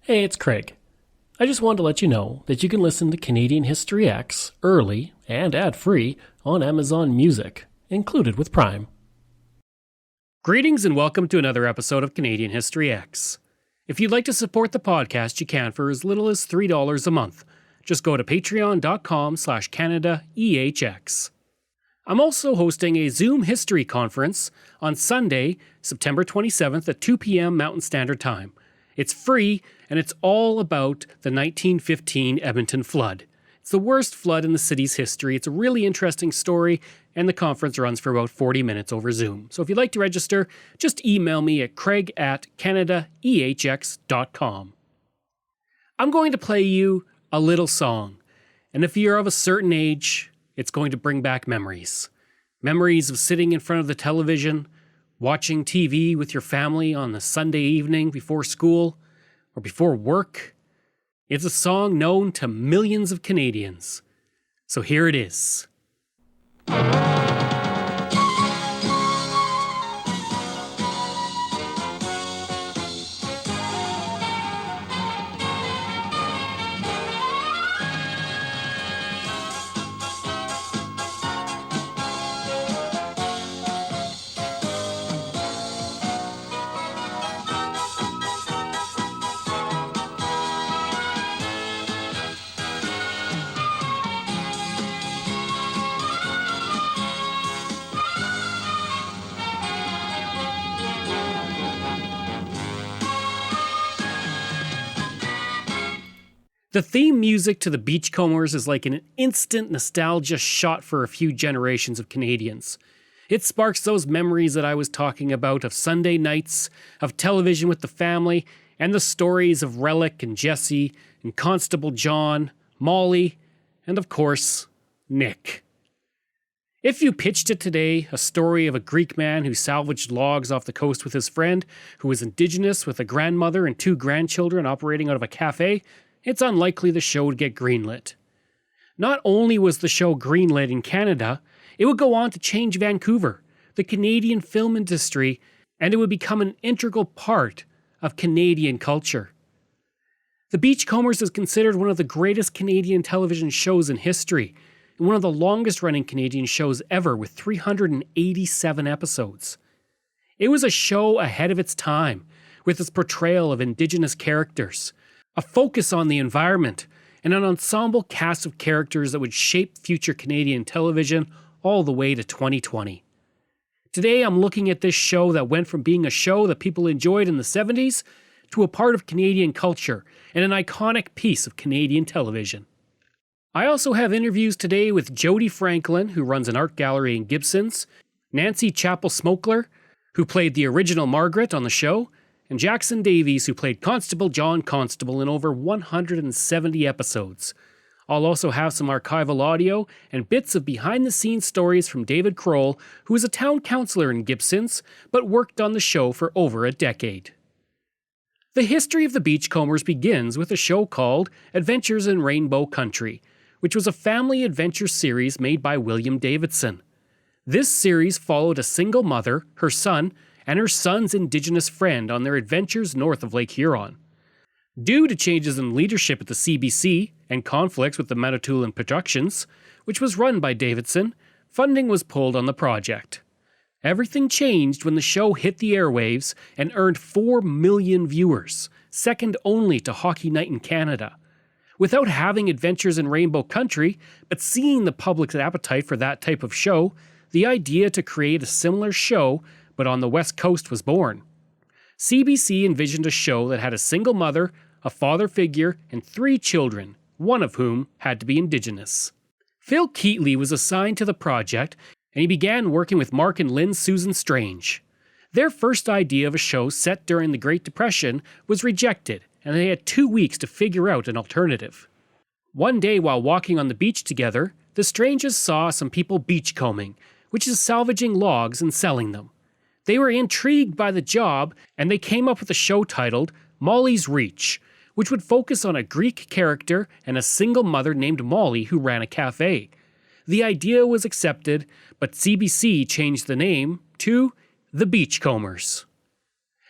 Hey, it's Craig. I just wanted to let you know that you can listen to Canadian History X early and ad-free on Amazon Music, included with Prime. Greetings and welcome to another episode of Canadian History X. If you'd like to support the podcast, you can for as little as $3 a month. Just go to patreon.com/CanadaEHX. I'm also hosting a Zoom History Conference on Sunday, September 27th at 2 p.m. Mountain Standard Time. It's free, and it's all about the 1915 Edmonton flood. It's the worst flood in the city's history. It's a really interesting story, and the conference runs for about 40 minutes over Zoom. So if you'd like to register, just email me at craig@canadaehx.com. I'm going to play you a little song, and if you're of a certain age, it's going to bring back memories. Memories of sitting in front of the television, watching TV with your family on a Sunday evening before school or before work. It's a song known to millions of Canadians. So here it is. The theme music to the Beachcombers is like an instant nostalgia shot for a few generations of Canadians. It sparks those memories that I was talking about of Sunday nights, of television with the family, and the stories of Relic and Jesse, and Constable John, Molly, and of course, Nick. If you pitched it today, a story of a Greek man who salvaged logs off the coast with his friend, who was Indigenous with a grandmother and 2 grandchildren operating out of a cafe, it's unlikely the show would get greenlit. Not only was the show greenlit in Canada, it would go on to change Vancouver, the Canadian film industry, and it would become an integral part of Canadian culture. The Beachcombers is considered one of the greatest Canadian television shows in history, and one of the longest-running Canadian shows ever with 387 episodes. It was a show ahead of its time, with its portrayal of Indigenous characters, a focus on the environment, and an ensemble cast of characters that would shape future Canadian television all the way to 2020. Today I'm looking at this show that went from being a show that people enjoyed in the 70s to a part of Canadian culture and an iconic piece of Canadian television. I also have interviews today with Jodie Franklin, who runs an art gallery in Gibsons, Nancy Chappell-Smokler, who played the original Margaret on the show, and Jackson Davies, who played Constable John Constable in over 170 episodes. I'll also have some archival audio and bits of behind-the-scenes stories from David Kroll, who is a town councillor in Gibsons, but worked on the show for over a decade. The history of the Beachcombers begins with a show called Adventures in Rainbow Country, which was a family adventure series made by William Davidson. This series followed a single mother, her son, and her son's Indigenous friend on their adventures north of Lake Huron. Due to changes in leadership at the CBC and conflicts with the Manitoulin Productions, which was run by Davidson, funding was pulled on the project. Everything changed when the show hit the airwaves and earned 4 million viewers, second only to Hockey Night in Canada. Without having Adventures in Rainbow Country, but seeing the public's appetite for that type of show, the idea to create a similar show but on the West Coast was born. CBC envisioned a show that had a single mother, a father figure, and 3 children, one of whom had to be Indigenous. Phil Keatley was assigned to the project, and he began working with Mark and Lynn Susan Strange. Their first idea of a show set during the Great Depression was rejected, and they had 2 weeks to figure out an alternative. One day while walking on the beach together, the Stranges saw some people beachcombing, which is salvaging logs and selling them. They were intrigued by the job, and they came up with a show titled Molly's Reach, which would focus on a Greek character and a single mother named Molly who ran a cafe. The idea was accepted, but CBC changed the name to The Beachcombers.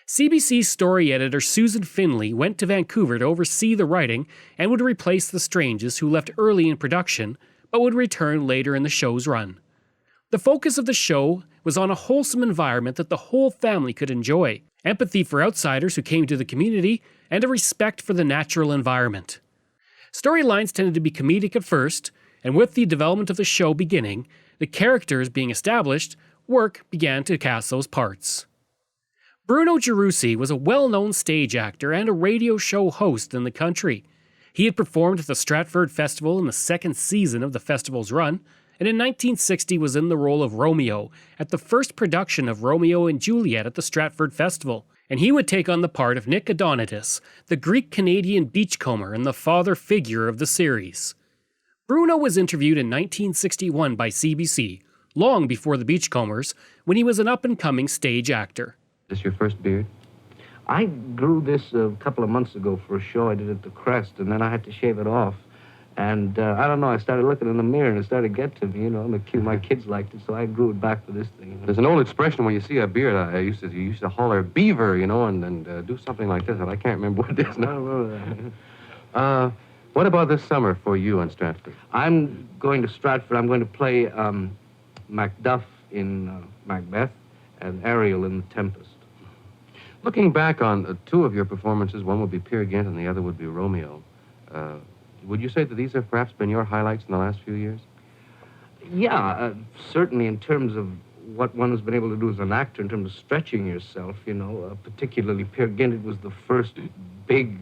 CBC's story editor Susan Finley went to Vancouver to oversee the writing and would replace the Stranges, who left early in production but would return later in the show's run. The focus of the show was on a wholesome environment that the whole family could enjoy, empathy for outsiders who came to the community, and a respect for the natural environment. Storylines tended to be comedic at first, and with the development of the show beginning, the characters being established, work began to cast those parts. Bruno Gerussi was a well-known stage actor and a radio show host in the country. He had performed at the Stratford Festival in the second season of the festival's run, and in 1960 was in the role of Romeo at the first production of Romeo and Juliet at the Stratford Festival, and he would take on the part of Nick Adonitis, the Greek-Canadian beachcomber and the father figure of the series. Bruno was interviewed in 1961 by CBC, long before the Beachcombers, when he was an up-and-coming stage actor. Is this your first beard? I grew this a couple of months ago for a show I did at the Crest, and then I had to shave it off. And I don't know, I started looking in the mirror and it started to get to me, you know, my kids liked it, so I grew it back for this thing. You know? There's an old expression when you see a beard, you used to holler beaver, you know, and do something like this, and I can't remember what it is now. I don't remember that. What about this summer for you in Stratford? I'm going to Stratford. I'm going to play Macduff in Macbeth and Ariel in The Tempest. Looking back on two of your performances, one would be Peer Gynt and the other would be Romeo. Would you say that these have perhaps been your highlights in the last few years? Yeah, certainly in terms of what one has been able to do as an actor, in terms of stretching yourself, you know, particularly Peer Gynt, it was the first big,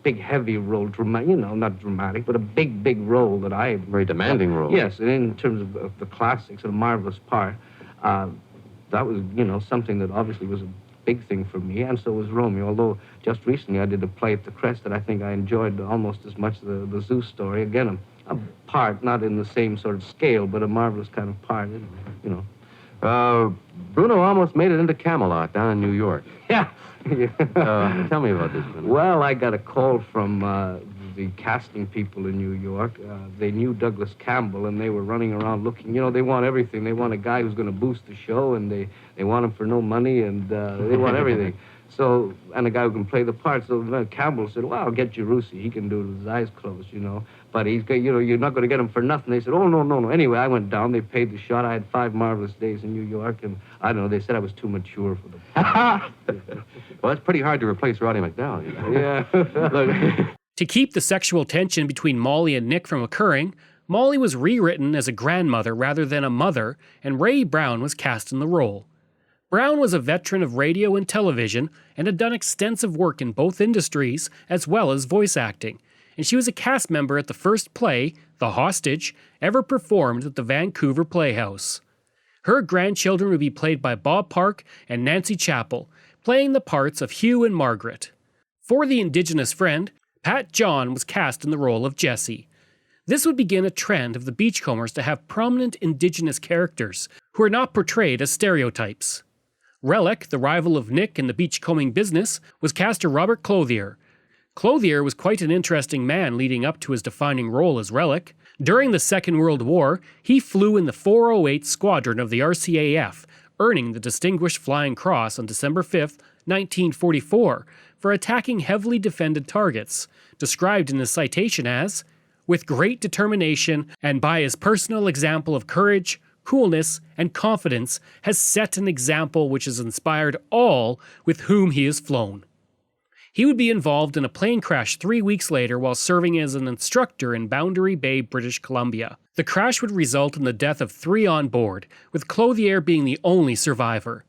heavy role, you know, not dramatic, but a big role that I... Very demanding role. Yes, and in terms of the classics, a marvelous part. That was, you know, something that obviously was a big thing for me, and so was Romeo, although just recently I did a play at the Crest that I think I enjoyed almost as much, the Zeus story. Again, a part, not in the same sort of scale, but a marvelous kind of part, you know. Bruno almost made it into Camelot down in New York. Yeah. Tell me about this, Bruno. Well, I got a call from the casting people in New York. They knew Douglas Campbell, and they were running around looking. You know, they want everything. They want a guy who's going to boost the show, and they want him for no money, and they want everything. So, and a guy who can play the part. So Campbell said, well, I'll get Gerussi. He can do it with his eyes closed, you know. But he's, you know, you're not going to get him for nothing. They said, oh, no. Anyway, I went down. They paid the shot. I had 5 marvelous days in New York, and I don't know, they said I was too mature for them. Well, it's pretty hard to replace Roddy McDowell, you know. Yeah. Look. To keep the sexual tension between Molly and Nick from occurring, Molly was rewritten as a grandmother rather than a mother, and Ray Brown was cast in the role. Brown was a veteran of radio and television and had done extensive work in both industries as well as voice acting, and she was a cast member at the first play, The Hostage, ever performed at the Vancouver Playhouse. Her grandchildren would be played by Bob Park and Nancy Chappell, playing the parts of Hugh and Margaret. For the Indigenous friend, Pat John was cast in the role of Jesse. This would begin a trend of the Beachcombers to have prominent Indigenous characters who are not portrayed as stereotypes. Relic, the rival of Nick in the beachcombing business, was caster Robert Clothier. Clothier was quite an interesting man leading up to his defining role as Relic. During the Second World War, he flew in the 408 Squadron of the RCAF, earning the Distinguished Flying Cross on December 5, 1944, for attacking heavily defended targets, described in his citation as, with great determination and by his personal example of courage, coolness, and confidence, has set an example which has inspired all with whom he has flown. He would be involved in a plane crash 3 weeks later while serving as an instructor in Boundary Bay, British Columbia. The crash would result in the death of 3 on board, with Clothier being the only survivor.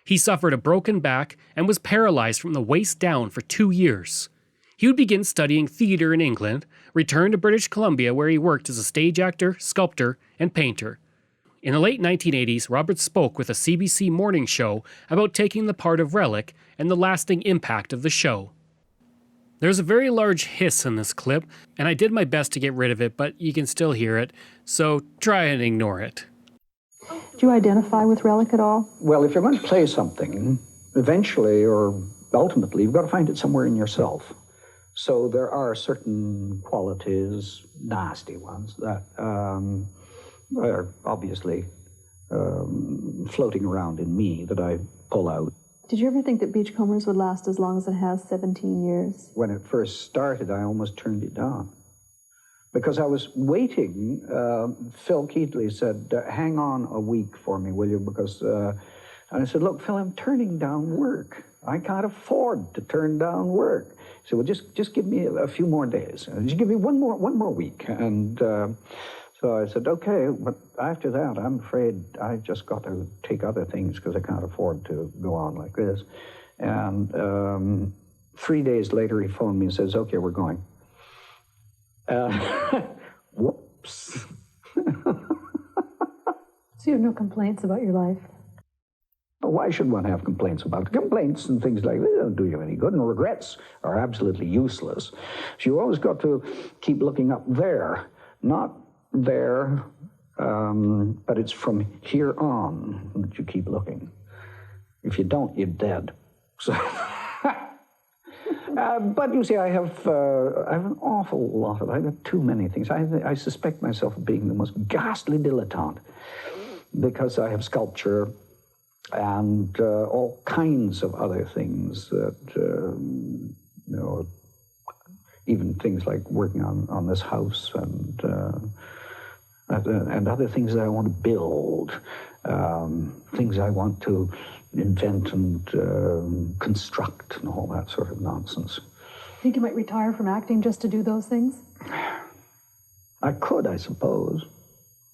He suffered a broken back and was paralyzed from the waist down for 2 years. He would begin studying theatre in England, return to British Columbia where he worked as a stage actor, sculptor, and painter. In the late 1980s, Robert spoke with a CBC morning show about taking the part of Relic and the lasting impact of the show. There's a very large hiss in this clip, and I did my best to get rid of it, but you can still hear it, so try and ignore it. Do you identify with Relic at all? Well, if you're going to play something, eventually or ultimately, you've got to find it somewhere in yourself. So there are certain qualities, nasty ones, that are obviously floating around in me that I pull out Did you ever think that Beachcombers would last as long as it has, 17 years? When it first started, I almost turned it down. Because I was waiting. Phil Keatley said, hang on a week for me, will you? Because, and I said, look, Phil, I'm turning down work. I can't afford to turn down work. He said, well, just give me a few more days. Just give me one more week. And so I said, okay, but after that, I'm afraid I just got to take other things because I can't afford to go on like this. And 3 days later, he phoned me and says, okay, we're going. Whoops. So you have no complaints about your life? Why should one have complaints about it? Complaints and things like that don't do you any good, and regrets are absolutely useless. So you always got to keep looking up there, not there, but it's from here on that you keep looking. If you don't, you're dead. So, but you see, I have an awful lot of, I have too many things. I suspect myself of being the most ghastly dilettante because I have sculpture and all kinds of other things that, you know, even things like working on this house and other things that I want to build, things I want to invent and construct and all that sort of nonsense. Think you might retire from acting just to do those things? I could, I suppose.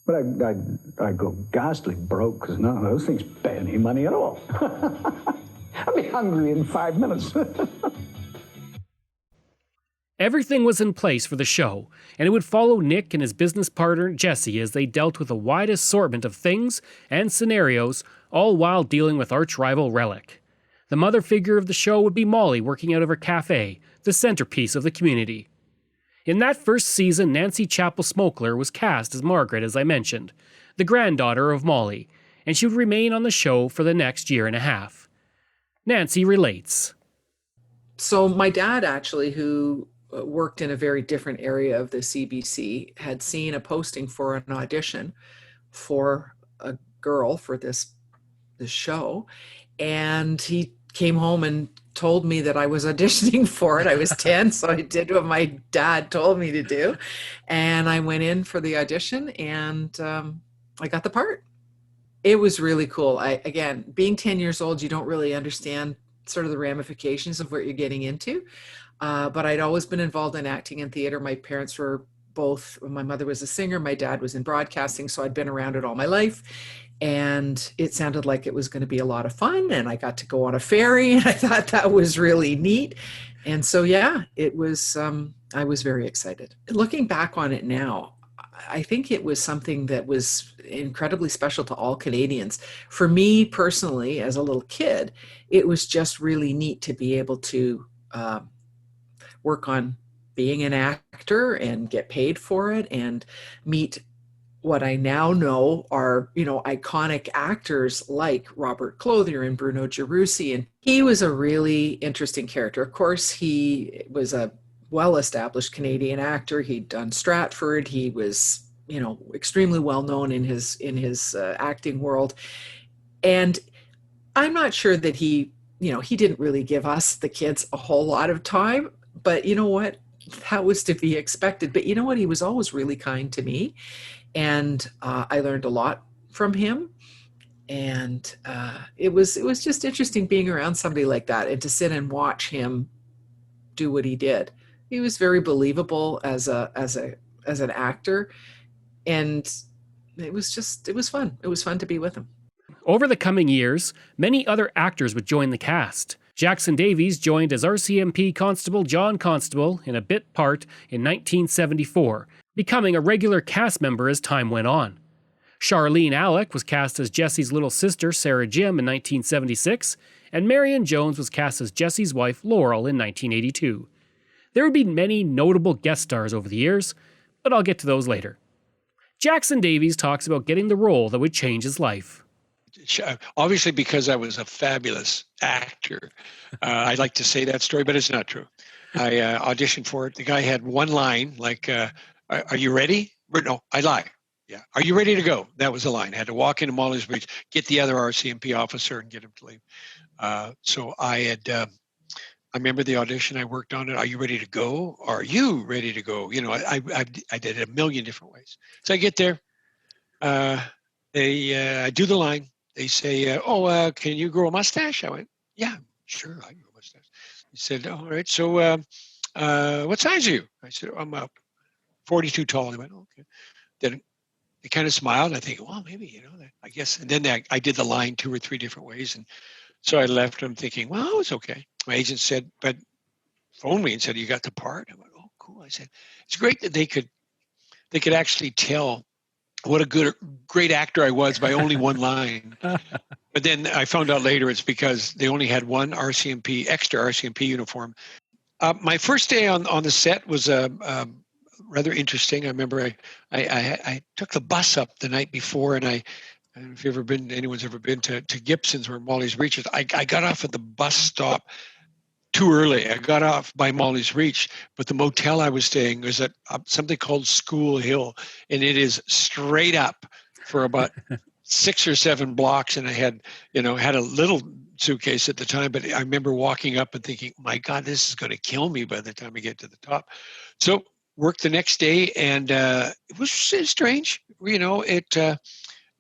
But I'd go ghastly broke because none of those things pay any money at all. I'd be hungry in 5 minutes. Everything was in place for the show, and it would follow Nick and his business partner Jesse as they dealt with a wide assortment of things and scenarios, all while dealing with arch-rival Relic. The mother figure of the show would be Molly working out of her cafe, the centerpiece of the community. In that first season, Nancy Chappell-Smokler was cast as Margaret, as I mentioned, the granddaughter of Molly, and she would remain on the show for the next year and a half. Nancy relates. So my dad actually, who worked in a very different area of the CBC, had seen a posting for an audition for a girl for this show, and he came home and told me that I was auditioning for it. I was 10, so I did what my dad told me to do, and I went in for the audition, and I got the part. It was really cool. Again, being 10 years old, you don't really understand sort of the ramifications of what you're getting into. But I'd always been involved in acting and theater. My parents were both, my mother was a singer, my dad was in broadcasting, so I'd been around it all my life. And it sounded like it was going to be a lot of fun, and I got to go on a ferry, and I thought that was really neat. And so, yeah, it was, I was very excited. Looking back on it now, I think it was something that was incredibly special to all Canadians. For me personally, as a little kid, it was just really neat to be able to work on being an actor and get paid for it and meet what I now know are, you know, iconic actors like Robert Clothier and Bruno Gerussi. And he was a really interesting character. Of course, he was a well-established Canadian actor. He'd done Stratford. He was, you know, extremely well-known in his acting world. And I'm not sure that he, you know, he didn't really give us, the kids, a whole lot of time. But you know what? That was to be expected. But you know what? He was always really kind to me. And I learned a lot from him. And it was just interesting being around somebody like that and to sit and watch him do what he did. He was very believable as an actor. And it was fun. It was fun to be with him. Over the coming years, many other actors would join the cast. Jackson Davies joined as RCMP Constable John Constable in a bit part in 1974, becoming a regular cast member as time went on. Charlene Alec was cast as Jesse's little sister Sarah Jim in 1976, and Marion Jones was cast as Jesse's wife Laurel in 1982. There would be many notable guest stars over the years, but I'll get to those later. Jackson Davies talks about getting the role that would change his life. Obviously, because I was a fabulous actor. I like to say that story, but it's not true. I auditioned for it. The guy had one line, like, are you ready? But no, I lie. Yeah. Are you ready to go? That was the line. I had to walk into Molly's Beach, get the other RCMP officer and get him to leave. So I remember the audition. I worked on it. Are you ready to go? Are you ready to go? I did it a million different ways. So I get there. I do the line. They say, can you grow a mustache? I went, yeah, sure, I can grow a mustache. He said, all right. So what size are you? I said, I'm 42 tall. He went, okay. Then they kind of smiled. I think, well, maybe, I guess. And then I did the line 2 or 3 different ways. And so I left him thinking, well, it was okay. My agent said, but phoned me and said, you got the part? I went, oh, cool. I said, it's great that they could actually tell what a great actor I was by only one line. But then I found out later it's because they only had one extra RCMP uniform. My first day on the set was rather interesting. I remember I took the bus up the night before, and if anyone's ever been to Gibson's where Molly's Reach is, I got off at the bus stop too early. I got off by Molly's Reach, but the motel I was staying was at something called School Hill, and it is straight up for about 6 or 7 blocks. And I had a little suitcase at the time, but I remember walking up and thinking, my God, this is going to kill me by the time I get to the top. So worked the next day, and it was strange. It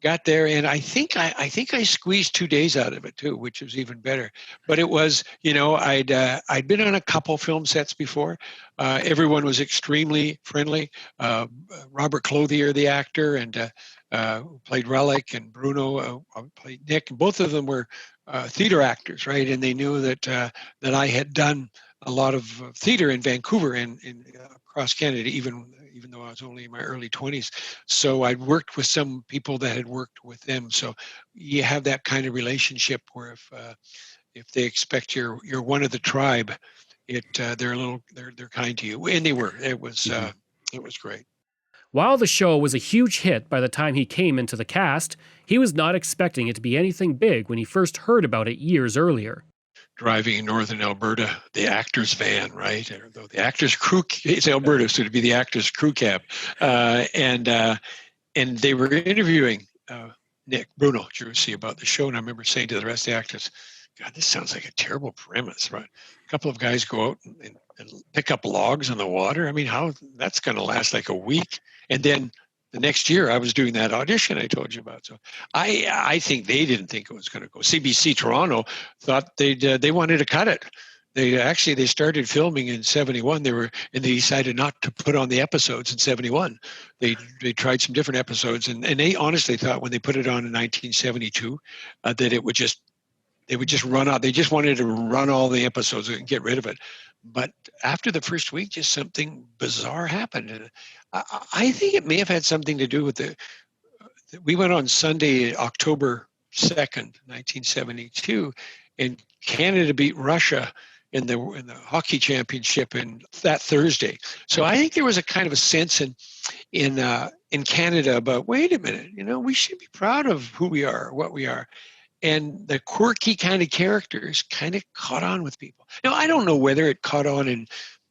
got there, and I think I squeezed 2 days out of it too, which was even better. But it was, I'd been on a couple film sets before. Everyone was extremely friendly. Robert Clothier, the actor, and who played Relic, and Bruno played Nick, and both of them were theater actors, right? And they knew that I had done a lot of theater in Vancouver and across Canada, even though I was only in my early 20s. So I'd worked with some people that had worked with them. So you have that kind of relationship where if they expect you're one of the tribe, they're kind to you, and they were. It was great. While the show was a huge hit by the time he came into the cast, he was not expecting it to be anything big when he first heard about it years earlier. Driving in northern Alberta, the actor's van, right? Or the actor's crew, it's Alberta, so it'd be the actor's crew cab. And they were interviewing Bruno Jerusi about the show. And I remember saying to the rest of the actors, God, this sounds like a terrible premise, right? A couple of guys go out and pick up logs on the water. I mean, how that's going to last like a week. And then the next year I was doing that audition I told you about. So I think they didn't think it was going to go. CBC Toronto thought they wanted to cut it. They started filming in 71. They decided not to put on the episodes in 71. They tried some different episodes, and they honestly thought when they put it on in 1972 that they would just run out. They just wanted to run all the episodes and get rid of it. But after the first week, just something bizarre happened. And I think it may have had something to do with we went on Sunday, October 2nd, 1972, and Canada beat Russia in the hockey championship in that Thursday. So I think there was a kind of a sense in Canada about, wait a minute, we should be proud of who we are, what we are. And the quirky kind of characters kind of caught on with people. Now, I don't know whether it caught on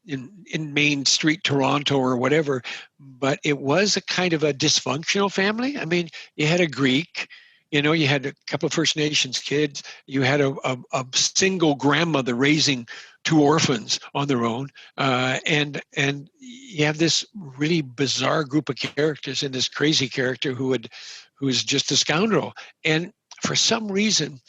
in Main Street, Toronto or whatever, but it was a kind of a dysfunctional family. I mean, you had a Greek, you had a couple of First Nations kids, you had a single grandmother raising 2 orphans on their own, and you have this really bizarre group of characters and this crazy character who is just a scoundrel. And for some reason,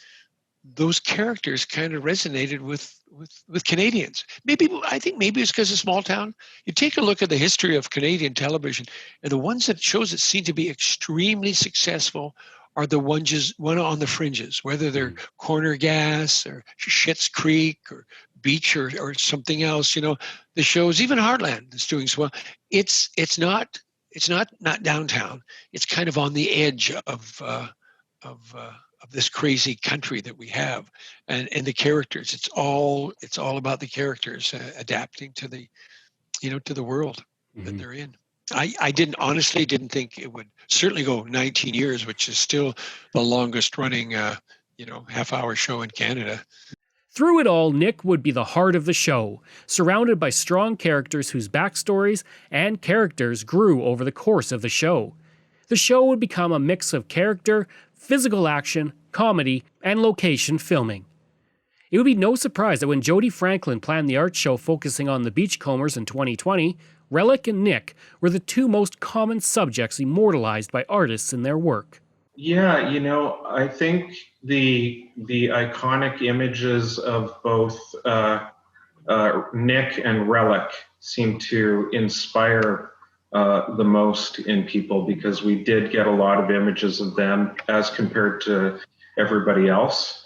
those characters kind of resonated with Canadians. I think maybe it's because of small town. You take a look at the history of Canadian television, and the shows that seem to be extremely successful are the ones on the fringes, whether they're Corner Gas or Schitt's Creek or Beach or something else. The shows, even Heartland, is doing so well. It's not downtown. It's kind of on the edge of this crazy country that we have, and the characters. It's all about the characters adapting to the world that they're in. I honestly didn't think it would certainly go 19 years, which is still the longest running half-hour show in Canada. Through it all, Nick would be the heart of the show, surrounded by strong characters whose backstories and characters grew over the course of the show. The show would become a mix of character, physical action, comedy, and location filming. It would be no surprise that when Jody Franklin planned the art show focusing on the Beachcombers in 2020, Relic and Nick were the two most common subjects immortalized by artists in their work. Yeah, I think the iconic images of both Nick and Relic seem to inspire the most in people, because we did get a lot of images of them as compared to everybody else.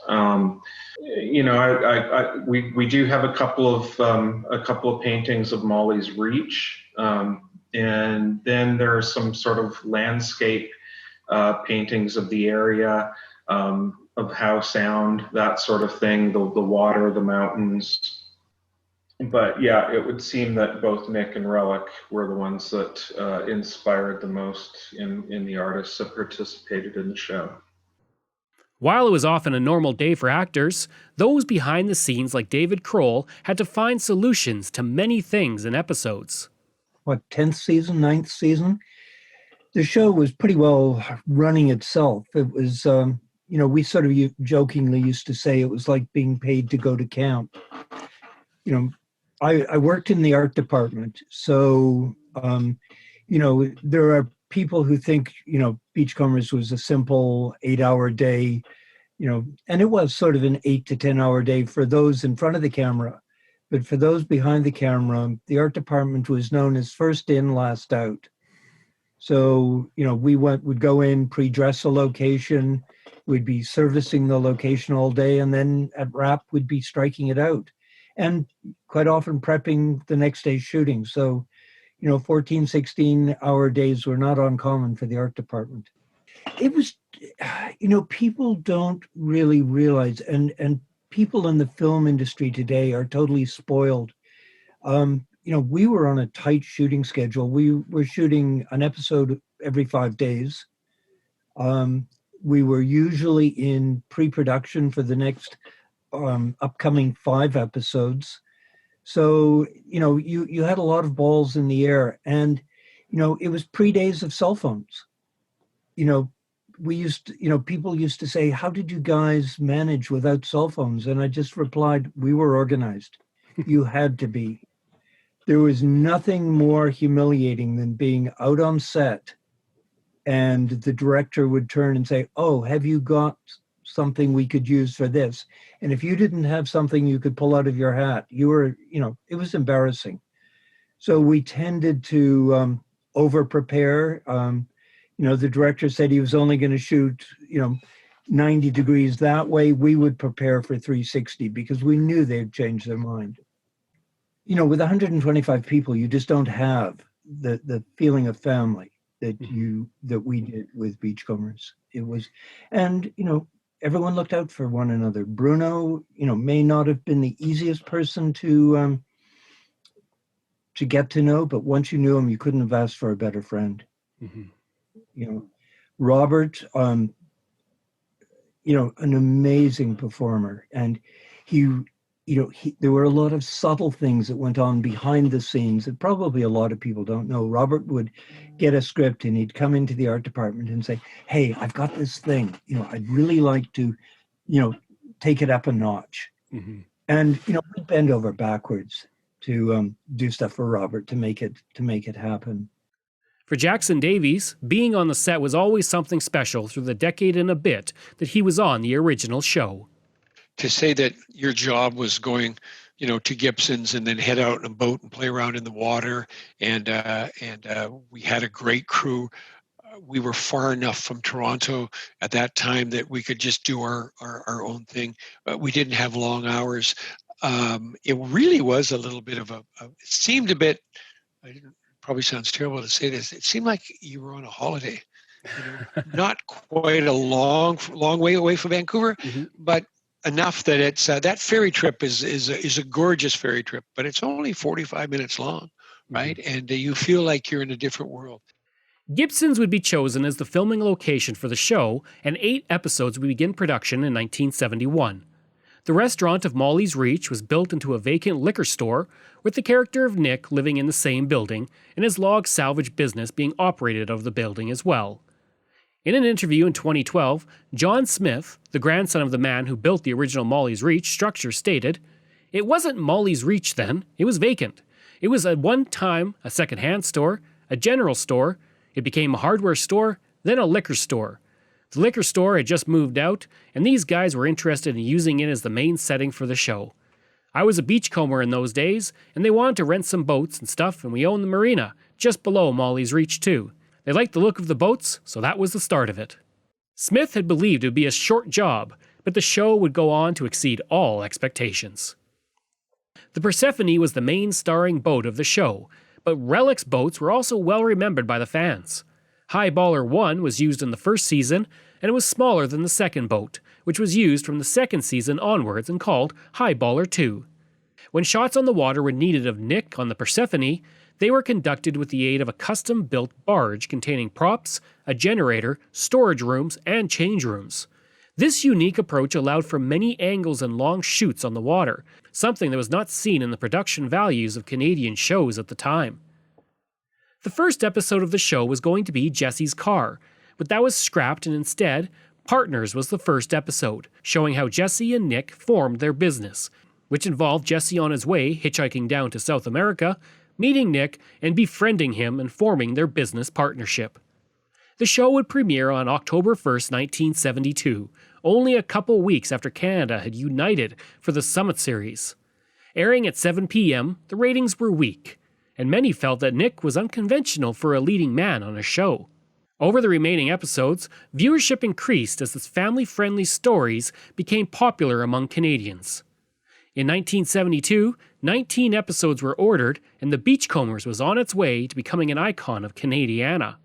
We do have a couple of paintings of Molly's Reach, and then there are some sort of landscape paintings of the area, of Howe Sound, that sort of thing, the water, the mountains. But yeah, it would seem that both Nick and Relic were the ones that inspired the most in the artists that participated in the show. While it was often a normal day for actors, those behind the scenes like David Kroll had to find solutions to many things in episodes. 10th season, 9th season? The show was pretty well running itself. It was, we sort of jokingly used to say it was like being paid to go to camp. I worked in the art department, so, there are people who think, Beachcombers was a simple 8-hour day, and it was sort of an 8 to 10 hour day for those in front of the camera. But for those behind the camera, the art department was known as first in, last out. So, we would go in, pre-dress a location, we'd be servicing the location all day, and then at wrap, we'd be striking it out. And quite often prepping the next day's shooting. So, 14, 16-hour days were not uncommon for the art department. It was, people don't really realize, and people in the film industry today are totally spoiled. We were on a tight shooting schedule. We were shooting an episode every 5 days. We were usually in pre-production for the next upcoming 5 episodes. So, you had a lot of balls in the air, and, it was pre-days of cell phones. People used to say, how did you guys manage without cell phones? And I just replied, we were organized. You had to be. There was nothing more humiliating than being out on set and the director would turn and say, oh, have you got something we could use for this? And if you didn't have something you could pull out of your hat, you were, it was embarrassing. So we tended to over-prepare. The director said he was only going to shoot, 90 degrees that way. We would prepare for 360 because we knew they'd change their mind. With 125 people, you just don't have the feeling of family that we did with Beachcombers. It was, and, everyone looked out for one another. Bruno, may not have been the easiest person to get to know, but once you knew him, you couldn't have asked for a better friend. Mm-hmm. Robert, an amazing performer, and there were a lot of subtle things that went on behind the scenes that probably a lot of people don't know. Robert would get a script and he'd come into the art department and say, hey, I've got this thing, I'd really like to, take it up a notch. Mm-hmm. And, we'd bend over backwards to do stuff for Robert to make it happen. For Jackson Davies, being on the set was always something special through the decade and a bit that he was on the original show. To say that your job was going, to Gibson's and then head out in a boat and play around in the water, and we had a great crew. We were far enough from Toronto at that time that we could just do our own thing. We didn't have long hours. It really was a little bit of it seemed a bit, probably sounds terrible to say this, it seemed like you were on a holiday. Not quite a long way away from Vancouver, mm-hmm. but enough that it's that ferry trip is a gorgeous ferry trip, but it's only 45 minutes long, right? Mm-hmm. And you feel like you're in a different world. Gibson's would be chosen as the filming location for the show, and 8 episodes would begin production in 1971. The restaurant of Molly's Reach was built into a vacant liquor store, with the character of Nick living in the same building, and his log salvage business being operated out of the building as well. In an interview in 2012, John Smith, the grandson of the man who built the original Molly's Reach structure, stated, "It wasn't Molly's Reach then, it was vacant. It was at one time a second-hand store, a general store, it became a hardware store, then a liquor store. The liquor store had just moved out, and these guys were interested in using it as the main setting for the show. I was a beachcomber in those days, and they wanted to rent some boats and stuff, and we owned the marina, just below Molly's Reach too. They liked the look of the boats, so that was the start of it." Smith had believed it would be a short job, but the show would go on to exceed all expectations. The Persephone was the main starring boat of the show, but Relic's boats were also well remembered by the fans. Highballer 1 was used in the first season, and it was smaller than the second boat, which was used from the second season onwards and called Highballer 2. When shots on the water were needed of Nick on the Persephone, they were conducted with the aid of a custom-built barge containing props, a generator, storage rooms, and change rooms. This unique approach allowed for many angles and long shoots on the water, something that was not seen in the production values of Canadian shows at the time. The first episode of the show was going to be Jesse's Car, but that was scrapped, and instead, Partners was the first episode, showing how Jesse and Nick formed their business, which involved Jesse on his way hitchhiking down to South America, meeting Nick and befriending him and forming their business partnership. The show would premiere on October 1st, 1972, only a couple weeks after Canada had united for the Summit Series. Airing at 7 p.m., the ratings were weak, and many felt that Nick was unconventional for a leading man on a show. Over the remaining episodes, viewership increased as the family-friendly stories became popular among Canadians. In 1972, 19 episodes were ordered, and the Beachcombers was on its way to becoming an icon of Canadiana.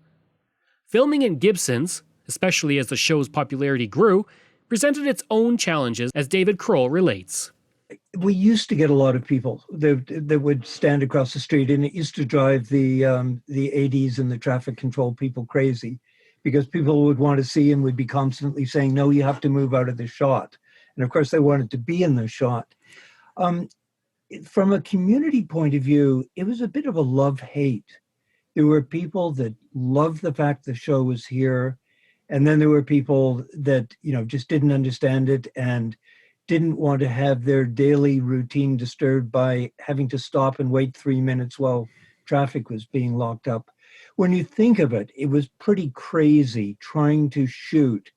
Filming in Gibsons, especially as the show's popularity grew, presented its own challenges, as David Kroll relates. We used to get a lot of people that would stand across the street, and it used to drive the ADs and the traffic control people crazy, because people would want to see and would be constantly saying, "No, you have to move out of the shot." And of course, they wanted to be in the shot. From a community point of view, it was a bit of a love-hate. There were people that loved the fact the show was here, and then there were people that, just didn't understand it and didn't want to have their daily routine disturbed by having to stop and wait 3 minutes while traffic was being locked up. When you think of it, it was pretty crazy trying to shoot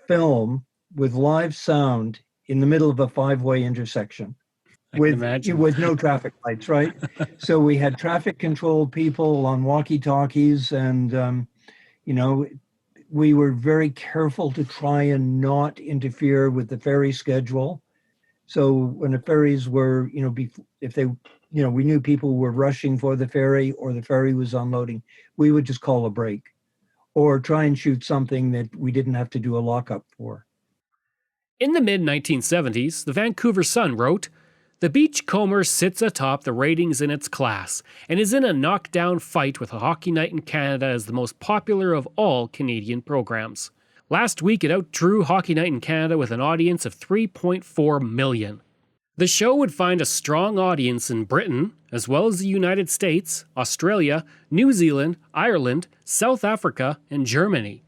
film with live sound in the middle of a 5-way intersection with no traffic lights, right? So we had traffic control people on walkie-talkies, and we were very careful to try and not interfere with the ferry schedule. So when the ferries were, if they, we knew people were rushing for the ferry or the ferry was unloading, we would just call a break or try and shoot something that we didn't have to do a lockup for. In the mid-1970s, the Vancouver Sun wrote, "The Beachcomber sits atop the ratings in its class and is in a knockdown fight with a Hockey Night in Canada as the most popular of all Canadian programs. Last week it outdrew Hockey Night in Canada with an audience of 3.4 million. The show would find a strong audience in Britain, as well as the United States, Australia, New Zealand, Ireland, South Africa, and Germany."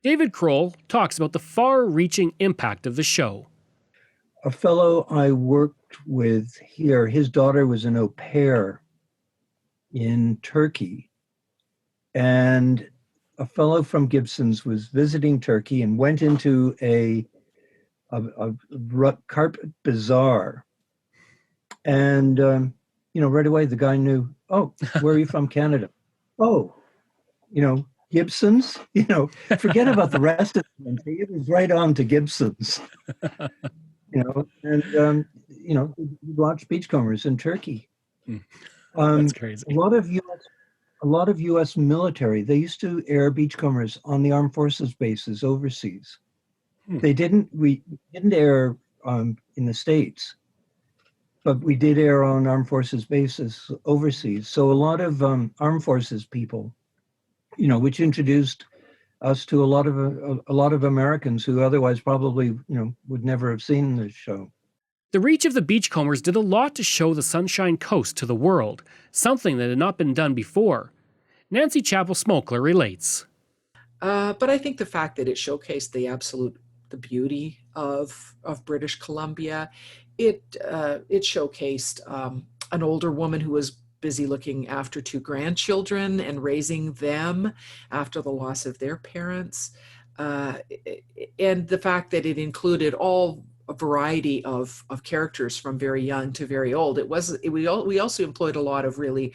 David Kroll talks about the far-reaching impact of the show. A fellow I worked with here, his daughter was an au pair in Turkey. And a fellow from Gibson's was visiting Turkey and went into a carpet bazaar. And, right away the guy knew, "Oh, where are you from? Canada." "Oh, Gibson's?" Forget about the rest of the country. It was right on to Gibson's. We watched Beachcombers in Turkey. That's crazy. A lot of U.S. military, they used to air Beachcombers on the armed forces bases overseas. We didn't air in the States, but we did air on armed forces bases overseas. So a lot of armed forces people, which introduced us to a lot of Americans who otherwise probably, would never have seen this show. The reach of the Beachcombers did a lot to show the Sunshine Coast to the world, something that had not been done before. Nancy Chappell Smokler relates. But I think the fact that it showcased the beauty of British Columbia, it showcased an older woman who was busy looking after 2 grandchildren and raising them after the loss of their parents. And the fact that it included a variety of characters from very young to very old. We also employed a lot of really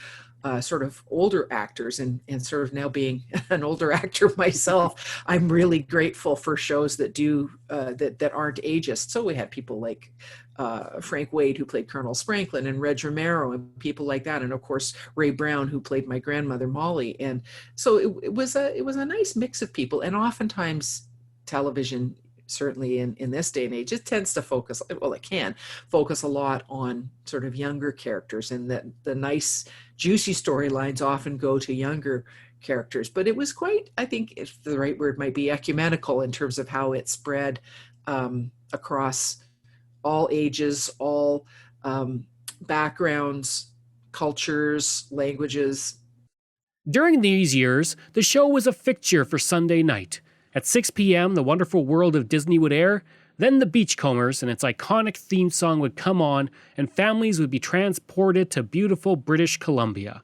sort of older actors, and sort of now being an older actor myself, I'm really grateful for shows that do that aren't ageist. So we had people like Frank Wade, who played Colonel Spranklin, and Reg Romero, and people like that, and of course Ray Brown, who played my grandmother Molly. And so it was a nice mix of people. And oftentimes television, certainly in this day and age, it tends to focus, well, it can focus a lot on sort of younger characters, and that the nice juicy storylines often go to younger characters. But it was quite, I think, if the right word might be, ecumenical in terms of how it spread across all ages, all backgrounds, cultures, languages. During these years, the show was a fixture for Sunday night. At 6 p.m., The Wonderful World of Disney would air, then The Beachcombers and its iconic theme song would come on, and families would be transported to beautiful British Columbia.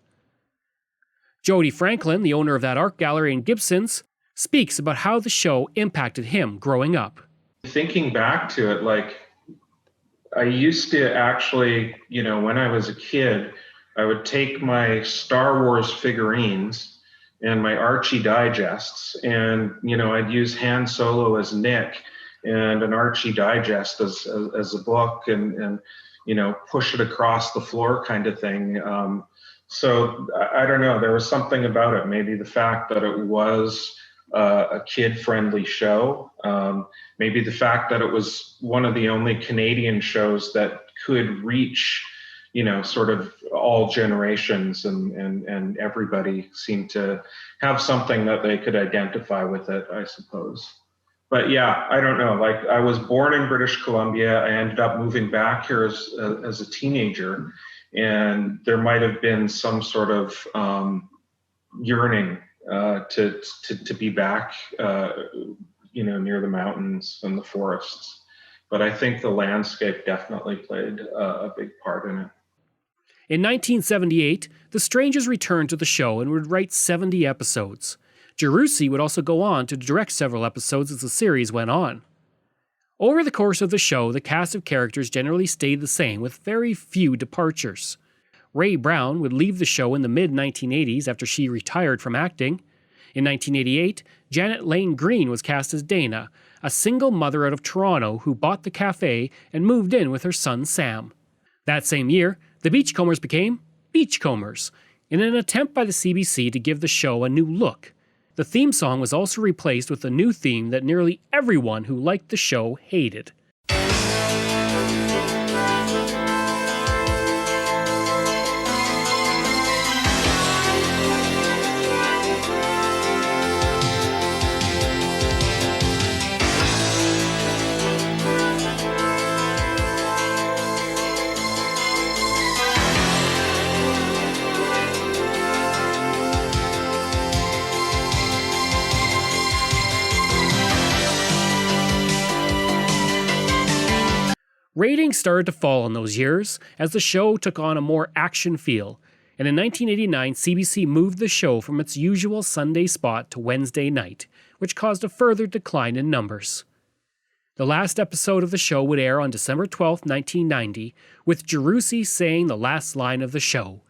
Jody Franklin, the owner of that art gallery in Gibsons, speaks about how the show impacted him growing up. Thinking back to it, like, I used to actually, when I was a kid, I would take my Star Wars figurines and my Archie digests, and I'd use Han Solo as Nick and an Archie digest as a book, and push it across the floor kind of thing. So I don't know, there was something about it, maybe the fact that it was a kid-friendly show, maybe the fact that it was one of the only Canadian shows that could reach sort of all generations, and everybody seemed to have something that they could identify with it, I suppose. But yeah, I don't know. Like, I was born in British Columbia. I ended up moving back here as a teenager, and there might have been some sort of yearning to be back, near the mountains and the forests. But I think the landscape definitely played a big part in it. In 1978, the Strangers returned to the show and would write 70 episodes. Jerussi would also go on to direct several episodes as the series went on. Over the course of the show, the cast of characters generally stayed the same, with very few departures. Ray Brown would leave the show in the mid-1980s after she retired from acting. In 1988, Janet Lane Green was cast as Dana, a single mother out of Toronto who bought the cafe and moved in with her son Sam. That same year, the Beachcombers became Beachcombers, in an attempt by the CBC to give the show a new look. The theme song was also replaced with a new theme that nearly everyone who liked the show hated. Ratings started to fall in those years as the show took on a more action feel, and in 1989 CBC moved the show from its usual Sunday spot to Wednesday night, which caused a further decline in numbers. The last episode of the show would air on December 12, 1990, with Jerussi saying the last line of the show,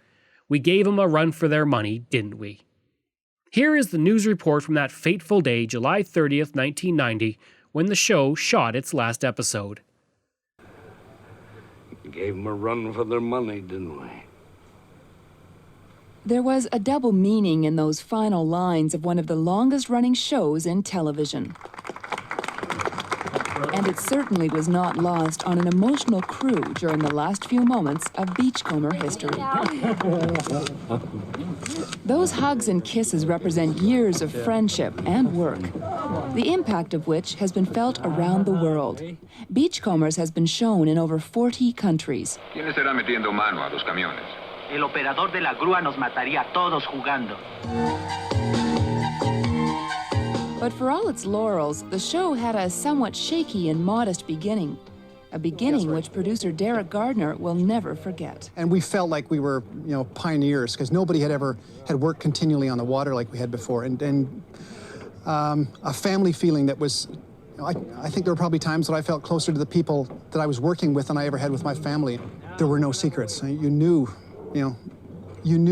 "We gave them a run for their money, didn't we?" Here is the news report from that fateful day, July 30th, 1990, when the show shot its last episode. Gave them a run for their money, didn't we? There was a double meaning in those final lines of one of the longest-running shows in television. And it certainly was not lost on an emotional crew during the last few moments of Beachcomber history. Those hugs and kisses represent years of friendship and work, the impact of which has been felt around the world. Beachcombers has been shown in over 40 countries. ¿Quién estará metiendo mano a los camiones? El operador de la grúa nos mataría a todos jugando. But for all its laurels, the show had a somewhat shaky and modest beginning. A beginning which producer Derek Gardner will never forget. And we felt like we were, pioneers, because nobody had ever had worked continually on the water like we had before. And a family feeling that was, I think there were probably times that I felt closer to the people that I was working with than I ever had with my family. There were no secrets. You knew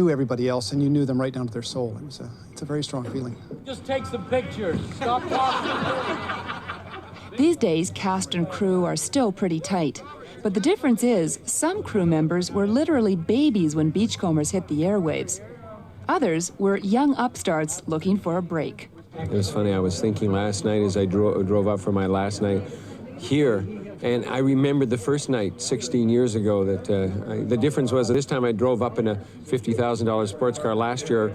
everybody else, and you knew them right down to their soul. It's a very strong feeling. Just take some pictures. Stop talking. These days, cast and crew are still pretty tight. But the difference is, some crew members were literally babies when Beachcombers hit the airwaves. Others were young upstarts looking for a break. It was funny, I was thinking last night as I drove up for my last night here, and I remembered the first night 16 years ago that the difference was this time I drove up in a $50,000 sports car. Last year,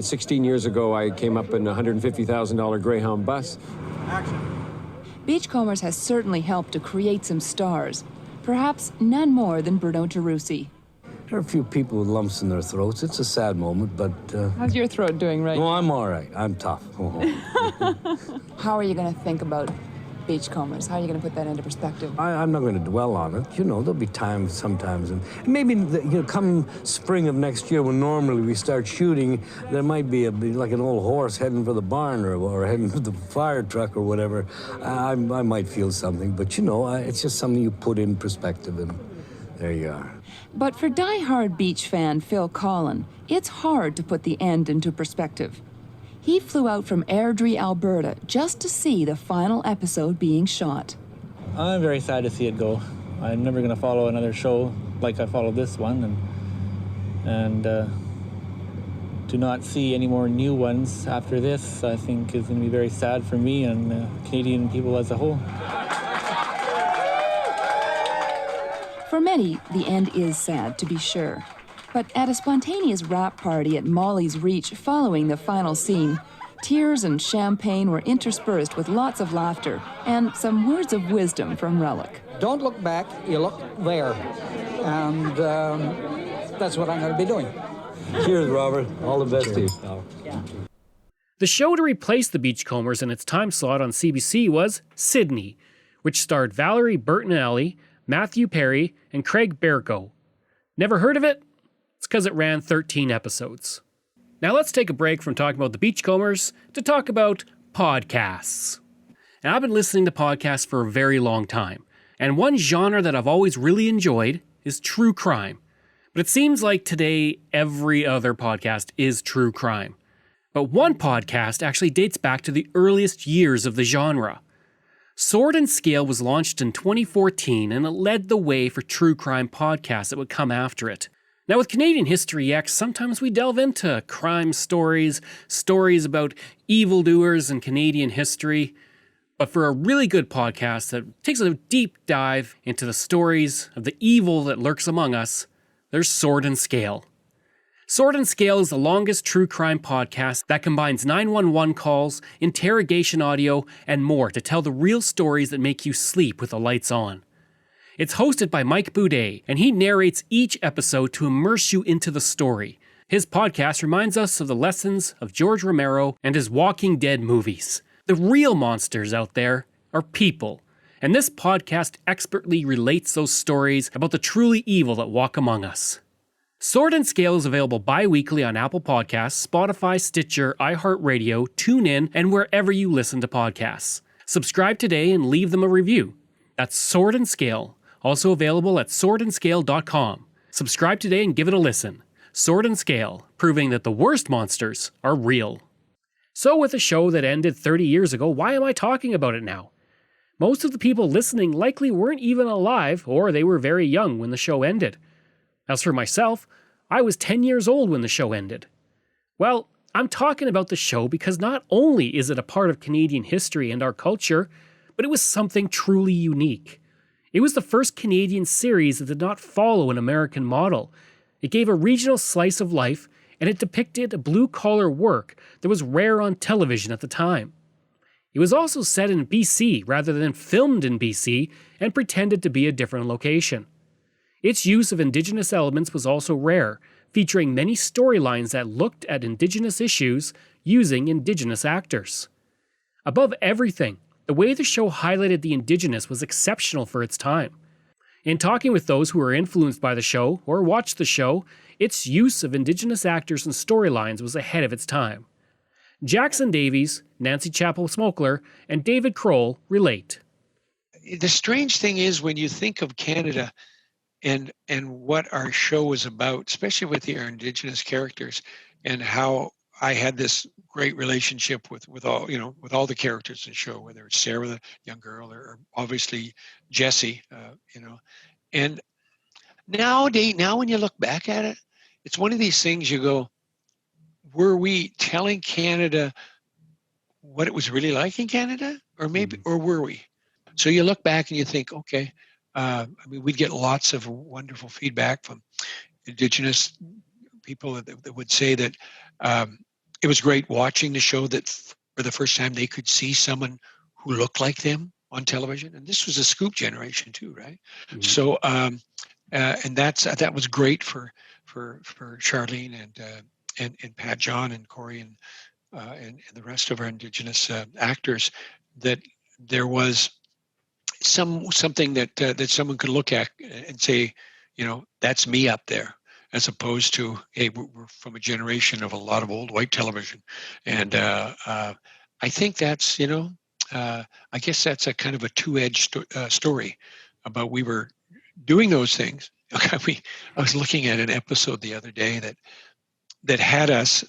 16 years ago, I came up in a $150,000 Greyhound bus. Action. Beachcombers has certainly helped to create some stars. Perhaps none more than Bruno Gerussi. There are a few people with lumps in their throats. It's a sad moment, but... How's your throat doing right No, I'm all right. I'm tough. How are you going to think about Beachcombers? How are you going to put that into perspective? I'm not going to dwell on it. There'll be times sometimes, and maybe come spring of next year when normally we start shooting, there might be like an old horse heading for the barn or heading for the fire truck or whatever. I might feel something, but it's just something you put in perspective, and there you are. But for die-hard beach fan Phil Collin, it's hard to put the end into perspective. He flew out from Airdrie, Alberta, just to see the final episode being shot. I'm very sad to see it go. I'm never going to follow another show like I followed this one, and to not see any more new ones after this, I think is going to be very sad for me and Canadian people as a whole. For many, the end is sad, to be sure. But at a spontaneous wrap party at Molly's Reach following the final scene, tears and champagne were interspersed with lots of laughter and some words of wisdom from Relic. Don't look back, you look there. And that's what I'm going to be doing. Cheers, Robert. All the best to you, pal. Yeah. The show to replace the Beachcombers in its time slot on CBC was Sydney, which starred Valerie Bertinelli, Matthew Perry, and Craig Bergo. Never heard of it? It's because it ran 13 episodes. Now let's take a break from talking about the Beachcombers to talk about podcasts. And I've been listening to podcasts for a very long time. And one genre that I've always really enjoyed is true crime. But it seems like today every other podcast is true crime. But one podcast actually dates back to the earliest years of the genre. Sword and Scale was launched in 2014, and it led the way for true crime podcasts that would come after it. Now with Canadian History X, sometimes we delve into crime stories, stories about evildoers in Canadian history. But for a really good podcast that takes a deep dive into the stories of the evil that lurks among us, there's Sword and Scale. Sword and Scale is the longest true crime podcast that combines 911 calls, interrogation audio, and more to tell the real stories that make you sleep with the lights on. It's hosted by Mike Boudet, and he narrates each episode to immerse you into the story. His podcast reminds us of the lessons of George Romero and his Walking Dead movies. The real monsters out there are people, and this podcast expertly relates those stories about the truly evil that walk among us. Sword and Scale is available bi-weekly on Apple Podcasts, Spotify, Stitcher, iHeartRadio, TuneIn, and wherever you listen to podcasts. Subscribe today and leave them a review. That's Sword and Scale, also available at swordandscale.com. Subscribe today and give it a listen. Sword and Scale, proving that the worst monsters are real. So with a show that ended 30 years ago, why am I talking about it now? Most of the people listening likely weren't even alive, or they were very young when the show ended. As for myself, I was 10 years old when the show ended. Well, I'm talking about the show because not only is it a part of Canadian history and our culture, but it was something truly unique. It was the first Canadian series that did not follow an American model. It gave a regional slice of life, and it depicted a blue-collar work that was rare on television at the time. It was also set in BC rather than filmed in BC and pretended to be a different location. Its use of Indigenous elements was also rare, featuring many storylines that looked at Indigenous issues using Indigenous actors. Above everything, the way the show highlighted the Indigenous was exceptional for its time. In talking with those who were influenced by the show or watched the show, its use of Indigenous actors and storylines was ahead of its time. Jackson Davies, Nancy Chappell-Smokler, and David Kroll relate. The strange thing is when you think of Canada and what our show was about, especially with our Indigenous characters, and how I had this great relationship with all the characters in the show, whether it's Sarah, the young girl, or obviously Jesse, and now when you look back at it, it's one of these things you go, were we telling Canada what it was really like in Canada, or were we? So you look back and you think, okay, we'd get lots of wonderful feedback from Indigenous people that would say that it was great watching the show, that for the first time they could see someone who looked like them on television. And this was a scoop generation too, right? Mm-hmm. So, and that was great for Charlene and Pat John and Corey and the rest of our Indigenous actors, that there was something that someone could look at and say, that's me up there, as opposed to, hey, we're from a generation of a lot of old white television. And I think that's, I guess that's a kind of a two-edged story about we were doing those things. I was looking at an episode the other day that had us,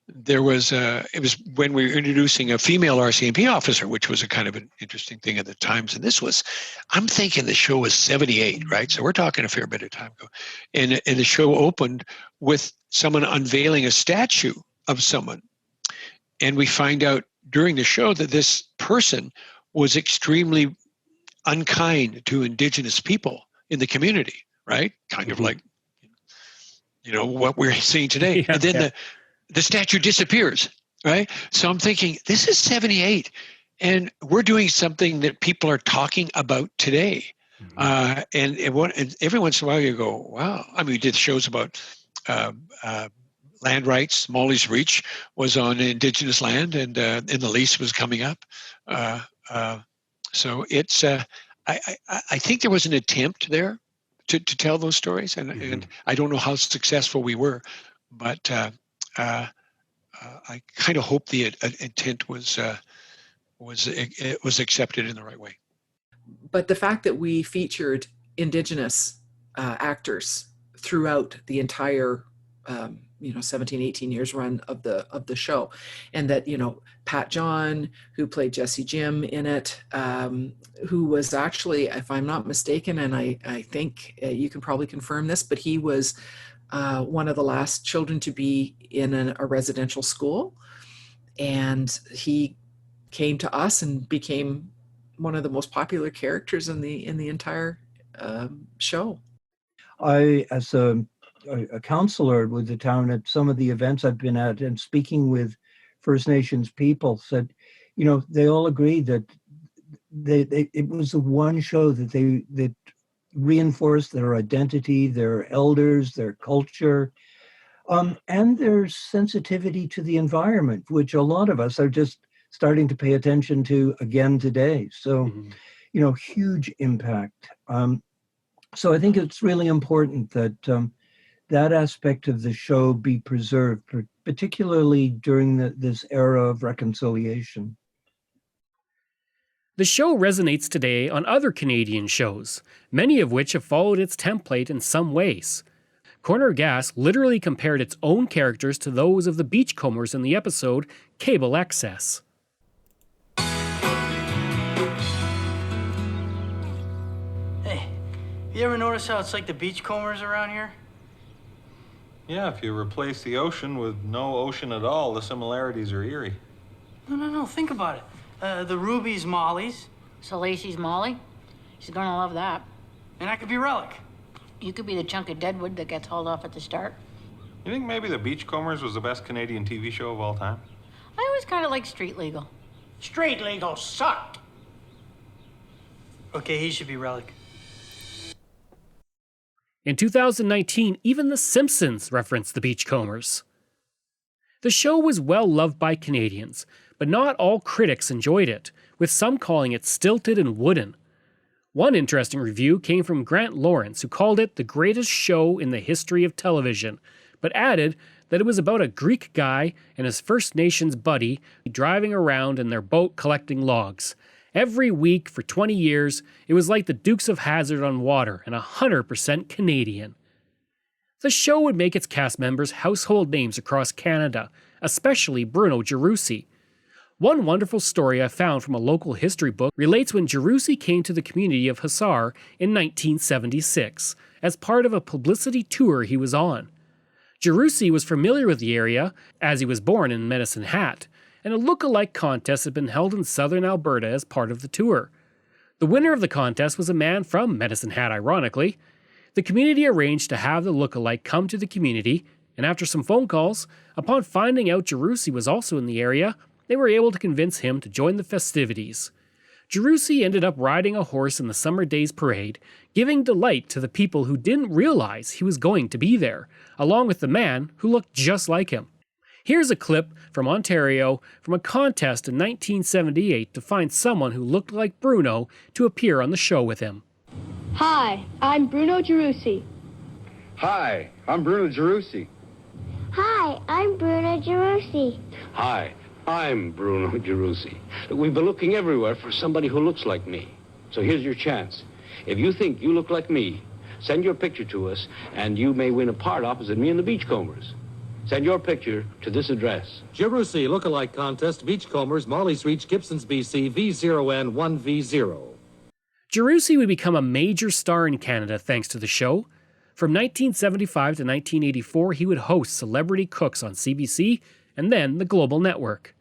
there was, it was when we were introducing a female RCMP officer, which was a kind of an interesting thing at the times. And this was, I'm thinking the show was 78, right? So we're talking a fair bit of time ago. And the show opened with someone unveiling a statue of someone. And we find out during the show that this person was extremely unkind to Indigenous people in the community, right? Kind of like, what we're seeing today. And then the statue disappears, right? So I'm thinking, this is 78, and we're doing something that people are talking about today. And every once in a while you go, wow. I mean, we did shows about land rights. Molly's Reach was on Indigenous land, and the lease was coming up. So it's, I think there was an attempt there to tell those stories, and I don't know how successful we were, but I kind of hope the intent was accepted in the right way. But the fact that we featured Indigenous actors throughout the entire 17, 18 years run of the show, and that Pat John, who played Jesse Jim in it, who was actually, if I'm not mistaken, and I think you can probably confirm this, but he was one of the last children to be in a residential school, and he came to us and became one of the most popular characters in the entire show. I, as a counselor with the town at some of the events I've been at and speaking with First Nations people, said, they all agreed that it was the one show that reinforced their identity, their elders, their culture, and their sensitivity to the environment, which a lot of us are just starting to pay attention to again today. So, huge impact. So I think it's really important that that aspect of the show be preserved, particularly during this era of reconciliation. The show resonates today on other Canadian shows, many of which have followed its template in some ways. Corner Gas literally compared its own characters to those of the Beachcombers in the episode Cable Excess. Hey, you ever notice how it's like the Beachcombers around here? Yeah, if you replace the ocean with no ocean at all, the similarities are eerie. No, think about it. The Ruby's Molly's. So Lacey's Molly? She's gonna love that. And I could be Relic. You could be the chunk of deadwood that gets hauled off at the start. You think maybe the Beachcombers was the best Canadian TV show of all time? I always kind of liked Street Legal. Street Legal sucked. Okay, he should be Relic. In 2019, even The Simpsons referenced the Beachcombers. The show was well loved by Canadians, but not all critics enjoyed it, with some calling it stilted and wooden. One interesting review came from Grant Lawrence, who called it the greatest show in the history of television, but added that it was about a Greek guy and his First Nations buddy driving around in their boat collecting logs. Every week for 20 years, it was like the Dukes of Hazzard on water and 100% Canadian. The show would make its cast members household names across Canada, especially Bruno Gerussi. One wonderful story I found from a local history book relates when Gerussi came to the community of Hussar in 1976 as part of a publicity tour he was on. Gerussi was familiar with the area as he was born in Medicine Hat, and a look-alike contest had been held in southern Alberta as part of the tour. The winner of the contest was a man from Medicine Hat, ironically. The community arranged to have the look-alike come to the community, and after some phone calls, upon finding out Gerussi was also in the area, they were able to convince him to join the festivities. Gerussi ended up riding a horse in the Summer Days Parade, giving delight to the people who didn't realize he was going to be there, along with the man who looked just like him. Here's a clip from Ontario from a contest in 1978 to find someone who looked like Bruno to appear on the show with him. Hi, I'm Bruno Gerussi. Hi, I'm Bruno Gerussi. Hi, I'm Bruno Gerussi. Hi, I'm Bruno Gerussi. We've been looking everywhere for somebody who looks like me. So here's your chance. If you think you look like me, send your picture to us, and you may win a part opposite me in the Beachcombers. Send your picture to this address. Gerussi Lookalike Contest, Beachcombers, Molly's Reach, Gibsons, BC, V0N1V0. Gerussi would become a major star in Canada thanks to the show. From 1975 to 1984, he would host Celebrity Cooks on CBC and then the Global Network.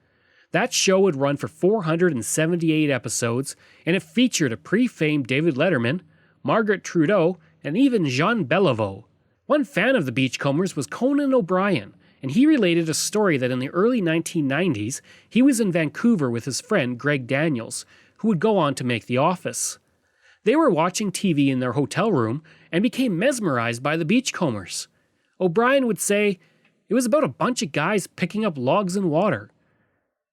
That show would run for 478 episodes, and it featured a pre-famed David Letterman, Margaret Trudeau, and even Jean Beliveau. One fan of the Beachcombers was Conan O'Brien, and he related a story that in the early 1990s, he was in Vancouver with his friend Greg Daniels, who would go on to make The Office. They were watching TV in their hotel room and became mesmerized by the Beachcombers. O'Brien would say it was about a bunch of guys picking up logs in water.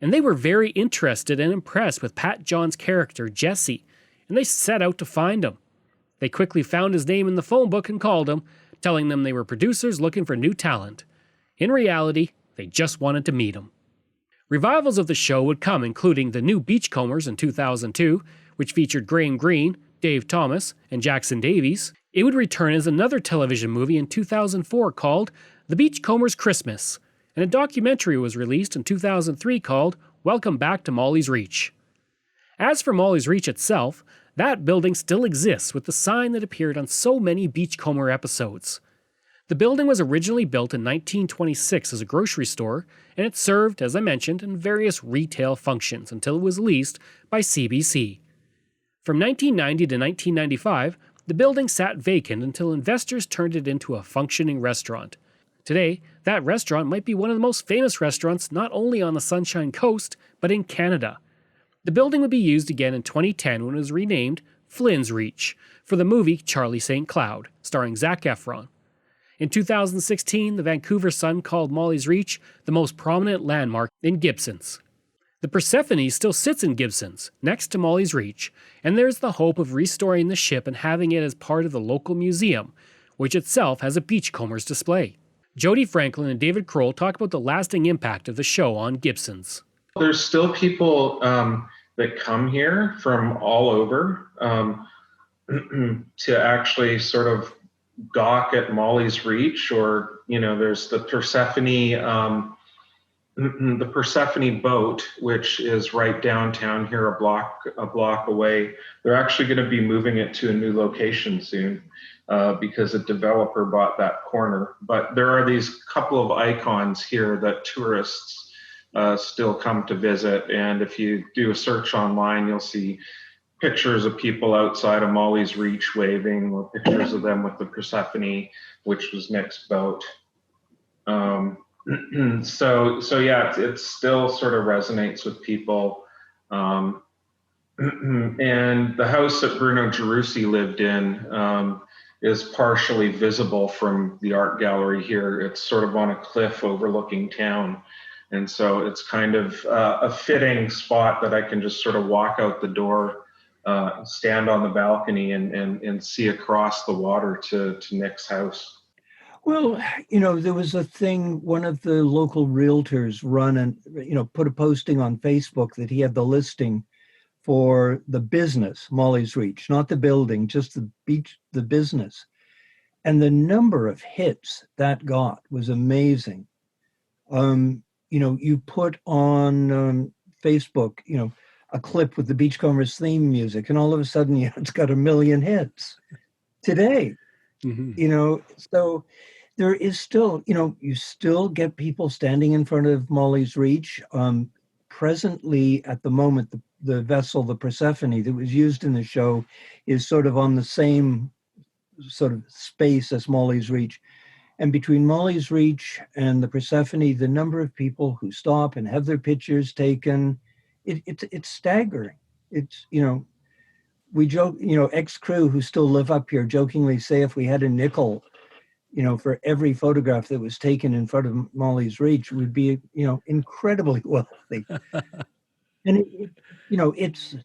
And they were very interested and impressed with Pat John's character, Jesse, and they set out to find him. They quickly found his name in the phone book and called him, telling them they were producers looking for new talent. In reality, they just wanted to meet him. Revivals of the show would come, including The New Beachcombers in 2002, which featured Graham Greene, Dave Thomas, and Jackson Davies. It would return as another television movie in 2004 called The Beachcombers Christmas, and a documentary was released in 2003 called Welcome Back to Molly's Reach. As for Molly's Reach itself, that building still exists with the sign that appeared on so many Beachcomber episodes. The building was originally built in 1926 as a grocery store, and it served, as I mentioned, in various retail functions until it was leased by CBC. From 1990 to 1995, the building sat vacant until investors turned it into a functioning restaurant. Today, that restaurant might be one of the most famous restaurants not only on the Sunshine Coast, but in Canada. The building would be used again in 2010 when it was renamed Flynn's Reach for the movie Charlie St. Cloud, starring Zac Efron. In 2016, the Vancouver Sun called Molly's Reach the most prominent landmark in Gibsons. The Persephone still sits in Gibsons, next to Molly's Reach, and there's the hope of restoring the ship and having it as part of the local museum, which itself has a Beachcombers display. Jody Franklin and David Kroll talk about the lasting impact of the show on Gibsons. There's still people that come here from all over to actually sort of gawk at Molly's Reach, or, you know, there's the Persephone boat, which is right downtown here, a block away. They're actually going to be moving it to a new location soon because a developer bought that corner. But there are these couple of icons here that tourists still come to visit. And if you do a search online, you'll see pictures of people outside of Molly's Reach waving, or pictures of them with the Persephone, which was Nick's boat. So yeah, it still sort of resonates with people. And the house that Bruno Gerussi lived in is partially visible from the art gallery here. It's sort of on a cliff overlooking town. And so it's kind of a fitting spot that I can just sort of walk out the door, stand on the balcony and see across the water to Nick's house. Well, there was a thing, one of the local realtors put a posting on Facebook that he had the listing for the business, Molly's Reach, not the building, just the beach, the business. And the number of hits that got was amazing. You put on Facebook, a clip with the Beachcombers theme music, and all of a sudden, it's got 1 million hits today. Mm-hmm. So there is still, you still get people standing in front of Molly's Reach. Presently, at the moment, the vessel, the Persephone, that was used in the show is sort of on the same sort of space as Molly's Reach. And between Molly's Reach and the Persephone, the number of people who stop and have their pictures taken, it's staggering. It's, we joke, ex-crew who still live up here jokingly say if we had a nickel, for every photograph that was taken in front of Molly's Reach, we'd be, incredibly wealthy. And it's,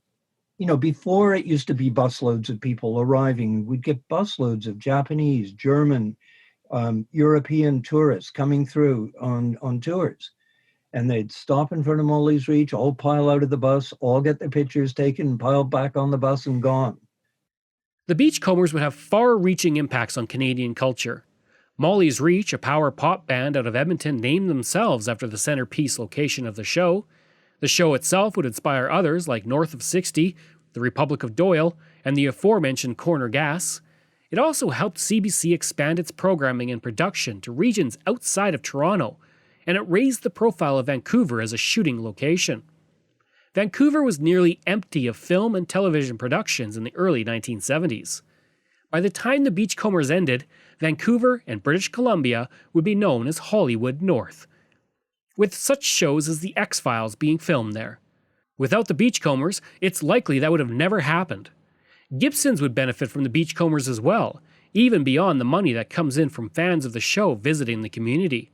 before it used to be busloads of people arriving. We'd get busloads of Japanese, German, European tourists coming through on tours. And they'd stop in front of Molly's Reach, all pile out of the bus, all get their pictures taken, and pile back on the bus and gone. The Beachcombers would have far-reaching impacts on Canadian culture. Molly's Reach, a power pop band out of Edmonton, named themselves after the centerpiece location of the show. The show itself would inspire others like North of 60, the Republic of Doyle, and the aforementioned Corner Gas. It also helped CBC expand its programming and production to regions outside of Toronto, and it raised the profile of Vancouver as a shooting location. Vancouver was nearly empty of film and television productions in the early 1970s. By the time the Beachcombers ended, Vancouver and British Columbia would be known as Hollywood North, with such shows as The X-Files being filmed there. Without the Beachcombers, it's likely that would have never happened. Gibsons would benefit from the Beachcombers as well, even beyond the money that comes in from fans of the show visiting the community.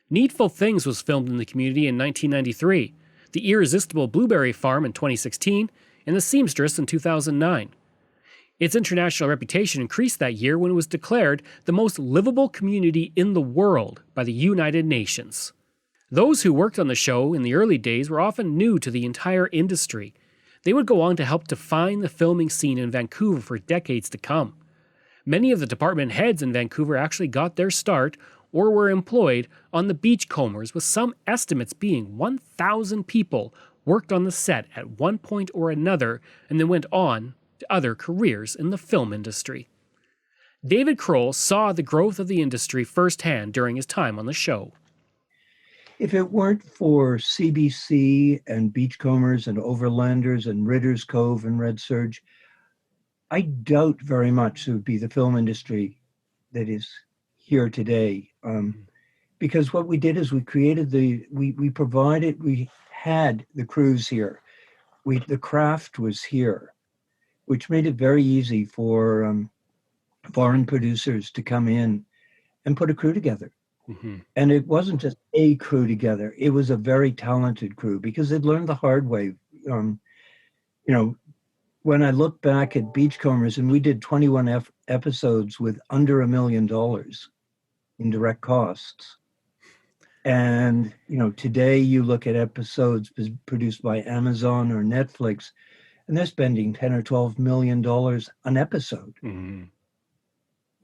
Needful Things was filmed in the community in 1993, The Irresistible Blueberry Farm in 2016, and The Seamstress in 2009. Its international reputation increased that year when it was declared the most livable community in the world by the United Nations. Those who worked on the show in the early days were often new to the entire industry. They would go on to help define the filming scene in Vancouver for decades to come. Many of the department heads in Vancouver actually got their start or were employed on the Beachcombers, with some estimates being 1,000 people worked on the set at one point or another and then went on to other careers in the film industry. David Kroll saw the growth of the industry firsthand during his time on the show. If it weren't for CBC and Beachcombers and Overlanders and Ritter's Cove and Red Surge, I doubt very much it would be the film industry that is here today. Because what we did is we created we had the crews here. The craft was here, which made it very easy for foreign producers to come in and put a crew together. Mm-hmm. And it wasn't just a crew together. It was a very talented crew because they'd learned the hard way. When I look back at Beachcombers, and we did 21 episodes with under $1 million in direct costs. And, today you look at episodes produced by Amazon or Netflix, and they're spending $10 or $12 million an episode. Mm-hmm.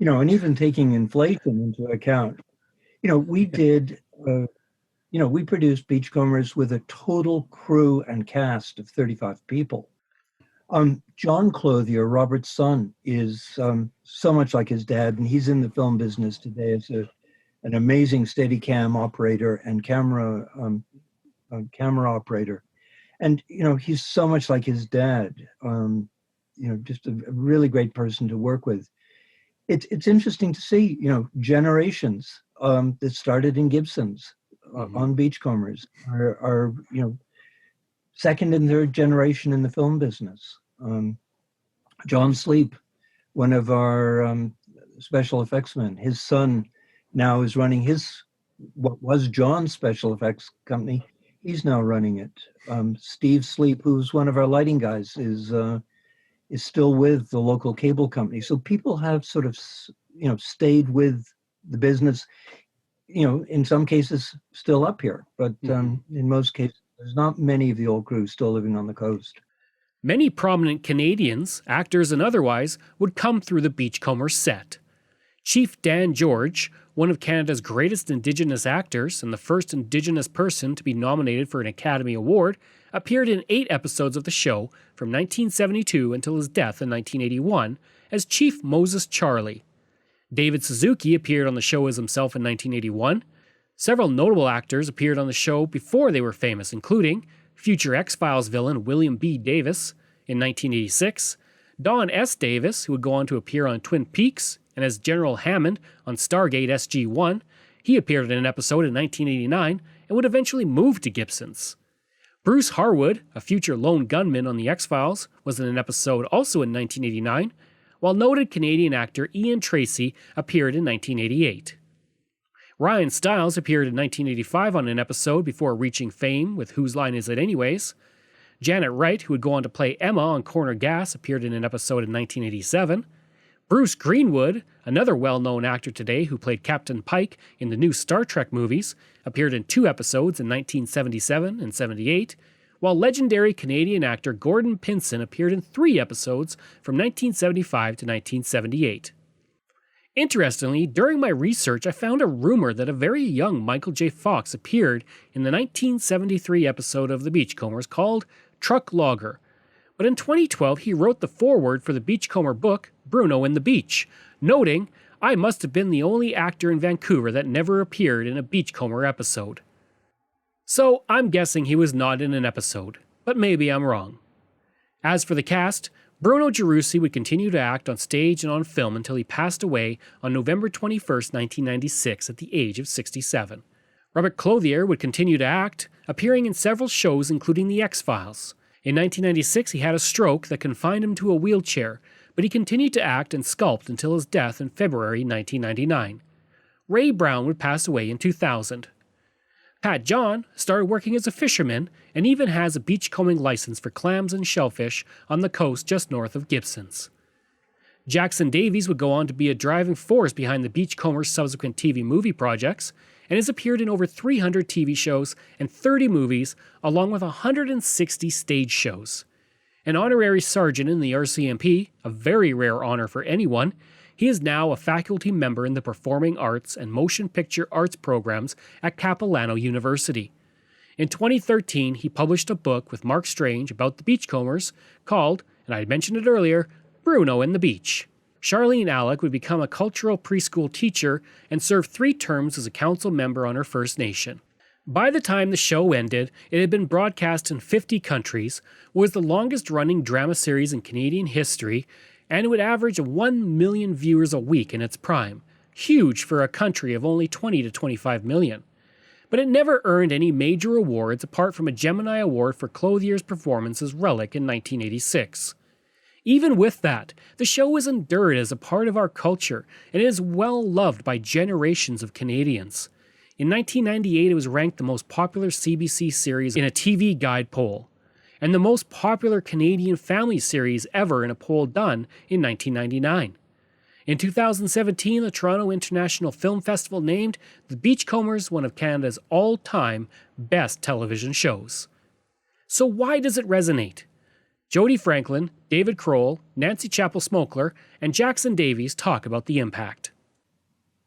And even taking inflation into account, we did, we produced Beachcombers with a total crew and cast of 35 people. John Clothier, Robert's son, is so much like his dad, and he's in the film business today as an amazing Steadicam operator and camera operator. And, he's so much like his dad, just a really great person to work with. It's interesting to see, generations that started in Gibsons on Beachcombers are second and third generation in the film business. John Sleep, one of our special effects men, his son now is running his what was John's special effects company. He's now running it. Steve Sleep, who's one of our lighting guys, is still with the local cable company. So people have sort of, stayed with the business, in some cases still up here, but in most cases, there's not many of the old crew still living on the coast. Many prominent Canadians, actors and otherwise, would come through the Beachcombers set. Chief Dan George, one of Canada's greatest Indigenous actors and the first Indigenous person to be nominated for an Academy Award, appeared in 8 episodes of the show from 1972 until his death in 1981 as Chief Moses Charlie. David Suzuki appeared on the show as himself in 1981. Several notable actors appeared on the show before they were famous, including future X-Files villain William B. Davis in 1986, Don S. Davis, who would go on to appear on Twin Peaks, and as General Hammond on Stargate SG-1, he appeared in an episode in 1989 and would eventually move to Gibson's. Bruce Harwood, a future lone gunman on The X-Files, was in an episode also in 1989, while noted Canadian actor Ian Tracy appeared in 1988. Ryan Stiles appeared in 1985 on an episode before reaching fame with Whose Line Is It Anyways? Janet Wright, who would go on to play Emma on Corner Gas, appeared in an episode in 1987. Bruce Greenwood, another well-known actor today who played Captain Pike in the new Star Trek movies, appeared in 2 episodes in 1977 and 78, while legendary Canadian actor Gordon Pinson appeared in 3 episodes from 1975 to 1978. Interestingly, during my research, I found a rumor that a very young Michael J. Fox appeared in the 1973 episode of The Beachcombers called Truck Logger. But in 2012, he wrote the foreword for the Beachcomber book, Bruno and the Beach, noting, "I must have been the only actor in Vancouver that never appeared in a Beachcomber episode." So I'm guessing he was not in an episode, but maybe I'm wrong. As for the cast, Bruno Gerussi would continue to act on stage and on film until he passed away on November 21, 1996 at the age of 67. Robert Clothier would continue to act, appearing in several shows including The X-Files. In 1996, he had a stroke that confined him to a wheelchair, but he continued to act and sculpt until his death in February 1999. Ray Brown would pass away in 2000. Pat John started working as a fisherman and even has a beachcombing license for clams and shellfish on the coast just north of Gibson's. Jackson Davies would go on to be a driving force behind the Beachcombers' subsequent TV movie projects, and has appeared in over 300 TV shows and 30 movies, along with 160 stage shows. An honorary sergeant in the RCMP, a very rare honor for anyone, he is now a faculty member in the Performing Arts and Motion Picture Arts programs at Capilano University. In 2013, he published a book with Mark Strange about the Beachcombers called, and I mentioned it earlier, Bruno and the Beach. Charlene Alec would become a cultural preschool teacher and serve 3 terms as a council member on her First Nation. By the time the show ended, it had been broadcast in 50 countries, was the longest-running drama series in Canadian history, and it would average 1 million viewers a week in its prime, huge for a country of only 20 to 25 million. But it never earned any major awards apart from a Gemini Award for Clothier's performance as Relic in 1986. Even with that, the show is endured as a part of our culture and it is well loved by generations of Canadians. In 1998, it was ranked the most popular CBC series in a TV Guide poll, and the most popular Canadian family series ever in a poll done in 1999. In 2017, the Toronto International Film Festival named The Beachcombers one of Canada's all-time best television shows. So why does it resonate? Jodie Franklin, David Kroll, Nancy Chappell-Smokler, and Jackson Davies talk about the impact.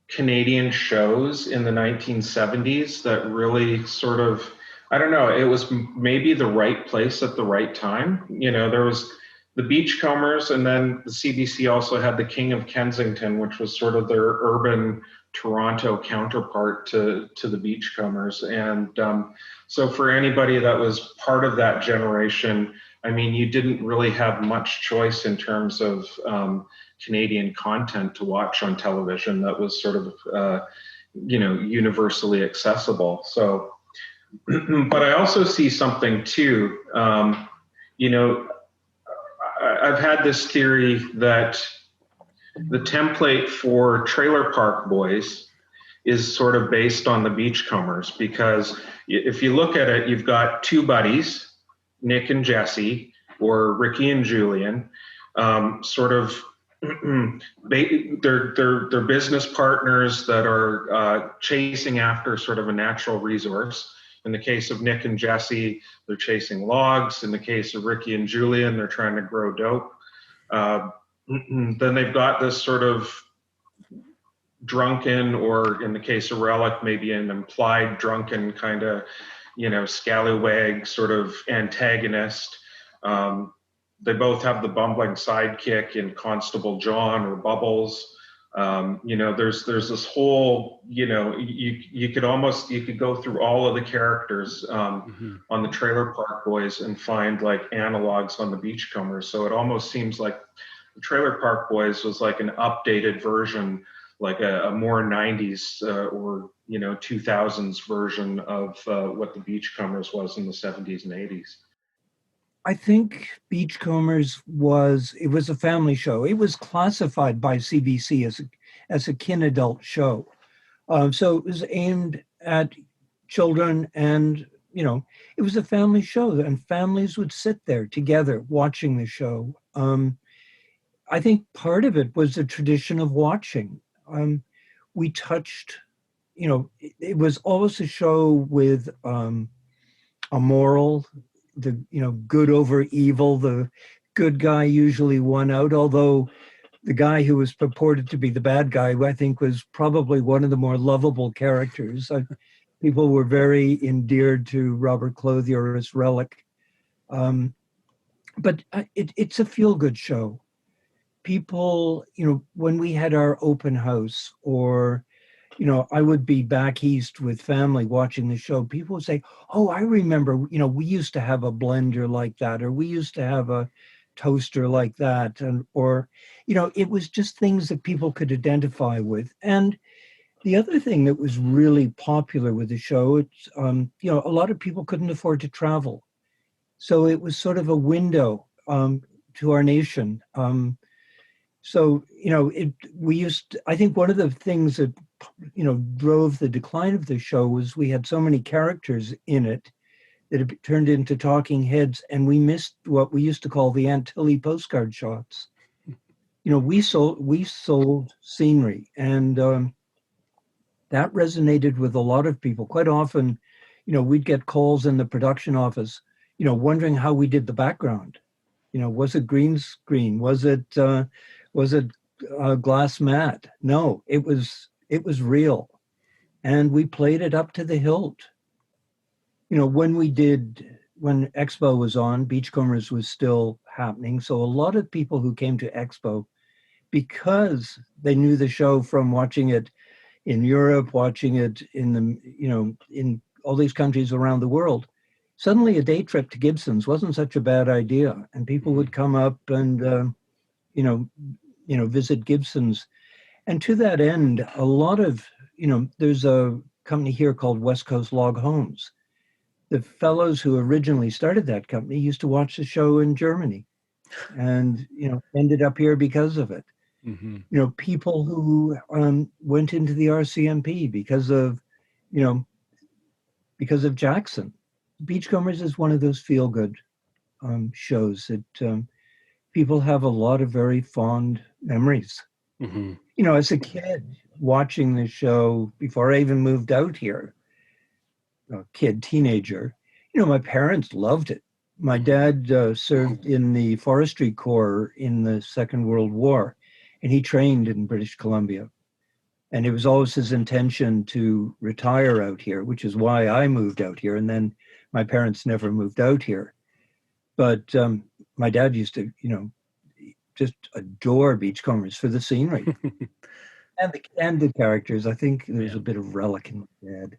Canadian shows in the 1970s that really sort of, I don't know, it was maybe the right place at the right time. You know, there was the Beachcombers, and then the CBC also had the King of Kensington, which was sort of their urban Toronto counterpart to the Beachcombers. And so for anybody that was part of that generation, I mean, you didn't really have much choice in terms of Canadian content to watch on television that was sort of, universally accessible. So, but I also see something too, I've had this theory that the template for Trailer Park Boys is sort of based on the Beachcombers, because if you look at it, you've got two buddies, Nick and Jesse, or Ricky and Julian, sort of they're business partners that are chasing after sort of a natural resource. In the case of Nick and Jesse, they're chasing logs. In the case of Ricky and Julian, they're trying to grow dope. Then they've got this sort of drunken, or in the case of Relic, maybe an implied drunken kind of, scallywag sort of antagonist. They both have the bumbling sidekick in Constable John or Bubbles. There's this whole, you could go through all of the characters on the Trailer Park Boys and find like analogs on the Beachcombers. So it almost seems like the Trailer Park Boys was like an updated version, like a more 90s or 2000s version of what the Beachcombers was in the 70s and 80s. I think Beachcombers was a family show. It was classified by CBC as a kin adult show. So it was aimed at children, and, it was a family show, and families would sit there together watching the show. I think part of it was the tradition of watching. We touched, it was always a show with a moral, the good over evil. The good guy usually won out, although the guy who was purported to be the bad guy, I think, was probably one of the more lovable characters. People were very endeared to Robert Clothier as Relic. But it's a feel-good show. People, when we had our open house, or I would be back east with family watching the show, people would say, oh, I remember, we used to have a blender like that, or we used to have a toaster like that. Or it was just things that people could identify with. And the other thing that was really popular with the show, it's, a lot of people couldn't afford to travel. So it was sort of a window to our nation. I think one of the things that, drove the decline of the show was we had so many characters in it that it turned into talking heads, and we missed what we used to call the Antilles postcard shots. We sold scenery, and that resonated with a lot of people. Quite often, we'd get calls in the production office, wondering how we did the background. Was it green screen? Was it glass mat? No, it was real, and we played it up to the hilt. When Expo was on, Beachcombers was still happening. So a lot of people who came to Expo, because they knew the show from watching it in Europe, watching it in all these countries around the world, suddenly a day trip to Gibson's wasn't such a bad idea. And people would come up and, visit Gibson's. And to that end, a lot of, there's a company here called West Coast Log Homes. The fellows who originally started that company used to watch the show in Germany and, ended up here because of it. Mm-hmm. People who went into the RCMP because of Jackson. Beachcombers is one of those feel-good shows that people have a lot of very fond memories. Mm-hmm. As a kid watching the show before I even moved out here, teenager, my parents loved it. My dad served in the Forestry Corps in the Second World War, and he trained in British Columbia. And it was always his intention to retire out here, which is why I moved out here. And then my parents never moved out here. But my dad used to, just adore Beachcombers for the scenery and the characters. I think there's a bit of Relic in my dad.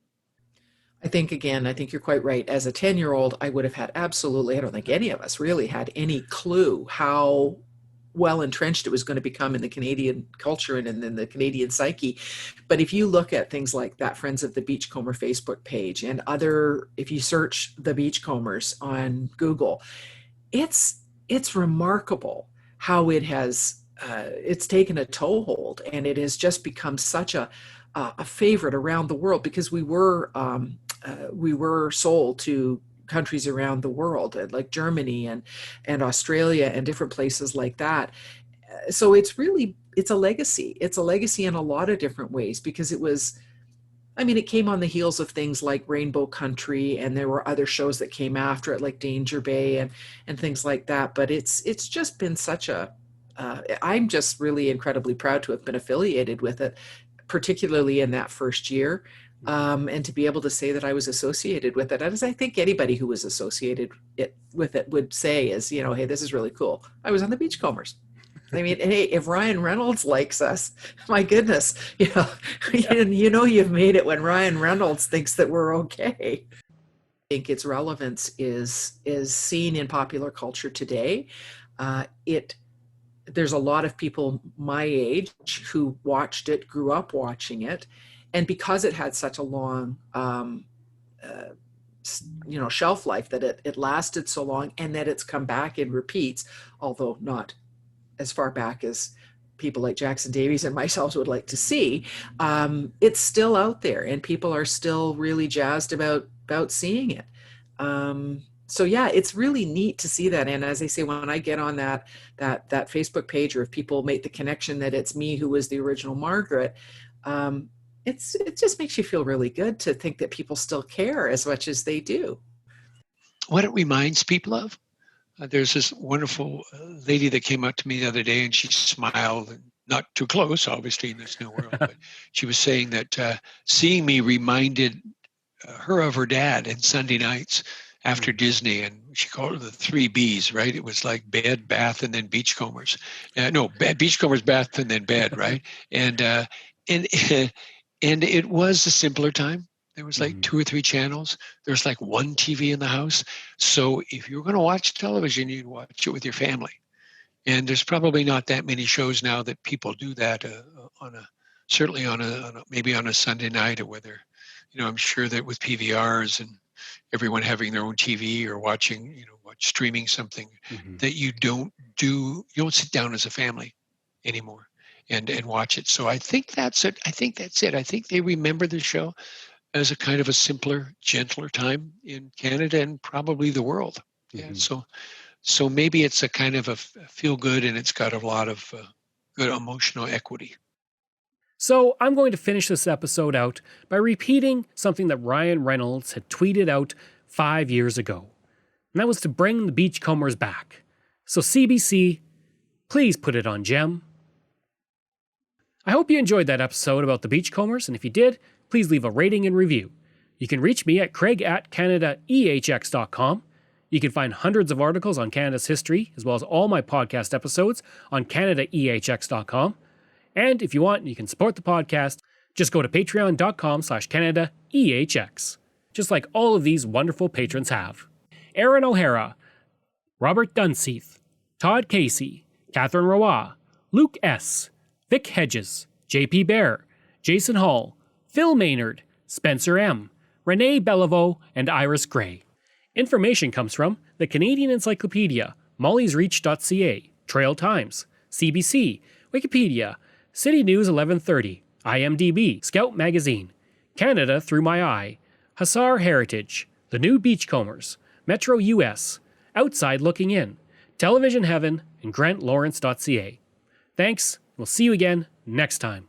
I think you're quite right. As a 10-year-old, I would have had I don't think any of us really had any clue how well entrenched it was going to become in the Canadian culture and in the Canadian psyche. But if you look at things like that Friends of the Beachcomber Facebook page and if you search the Beachcombers on Google, it's remarkable how it has it's taken a toehold, and it has just become such a a favorite around the world because we were sold to countries around the world, like Germany and Australia and different places like that. So it's a legacy. It's a legacy in a lot of different ways because it came on the heels of things like Rainbow Country, and there were other shows that came after it, like Danger Bay and things like that. But it's just been such I'm just really incredibly proud to have been affiliated with it, particularly in that first year, and to be able to say that I was associated with it. As I think anybody who was associated with it would say is, hey, this is really cool. I was on the Beachcombers. Hey, if Ryan Reynolds likes us, my goodness, you've made it when Ryan Reynolds thinks that we're okay. I think its relevance is seen in popular culture today. There's a lot of people my age who watched it, grew up watching it, and because it had such a long shelf life, that it lasted so long, and that it's come back in repeats, although not as far back as people like Jackson Davies and myself would like to see, it's still out there and people are still really jazzed about seeing it. So yeah, it's really neat to see that. And as I say, when I get on that Facebook page, or if people make the connection that it's me who was the original Margaret, it just makes you feel really good to think that people still care as much as they do. What it reminds people of, there's this wonderful lady that came up to me the other day, and she smiled, not too close, obviously, in this new world, but she was saying that seeing me reminded her of her dad in Sunday nights after Disney, and she called it the 3 Bs, right? It was like bed, bath, and then Beachcombers. Beachcombers, bath, and then bed, right? And it was a simpler time. There was like 2 or 3 channels. There's like 1 TV in the house. So if you're going to watch television, you'd watch it with your family. And there's probably not that many shows now that people do that maybe on a Sunday night, or whether, I'm sure that with PVRs and everyone having their own TV or watching, streaming something, that you don't sit down as a family anymore and watch it. So I think that's it. I think they remember the show as a kind of a simpler, gentler time in Canada and probably the world. Yeah. So maybe it's a kind of a feel good, and it's got a lot of good emotional equity. So I'm going to finish this episode out by repeating something that Ryan Reynolds had tweeted out 5 years ago. And that was to bring the Beachcombers back. So CBC, please put it on Gem. I hope you enjoyed that episode about the Beachcombers, and if you did, please leave a rating and review. You can reach me at craig@canadaehx.com. You can find hundreds of articles on Canada's history, as well as all my podcast episodes on canadaehx.com. And if you want, you can support the podcast. Just go to patreon.com/CanadaEHX, just like all of these wonderful patrons have. Aaron O'Hara, Robert Dunseith, Todd Casey, Catherine Roy, Luke S., Vic Hedges, JP Bear, Jason Hall, Phil Maynard, Spencer M., Renee Beliveau, and Iris Gray. Information comes from the Canadian Encyclopedia, mollysreach.ca, Trail Times, CBC, Wikipedia, City News 1130, IMDb, Scout Magazine, Canada Through My Eye, Hussar Heritage, The New Beachcombers, Metro US, Outside Looking In, Television Heaven, and GrantLawrence.ca. Thanks, we'll see you again next time.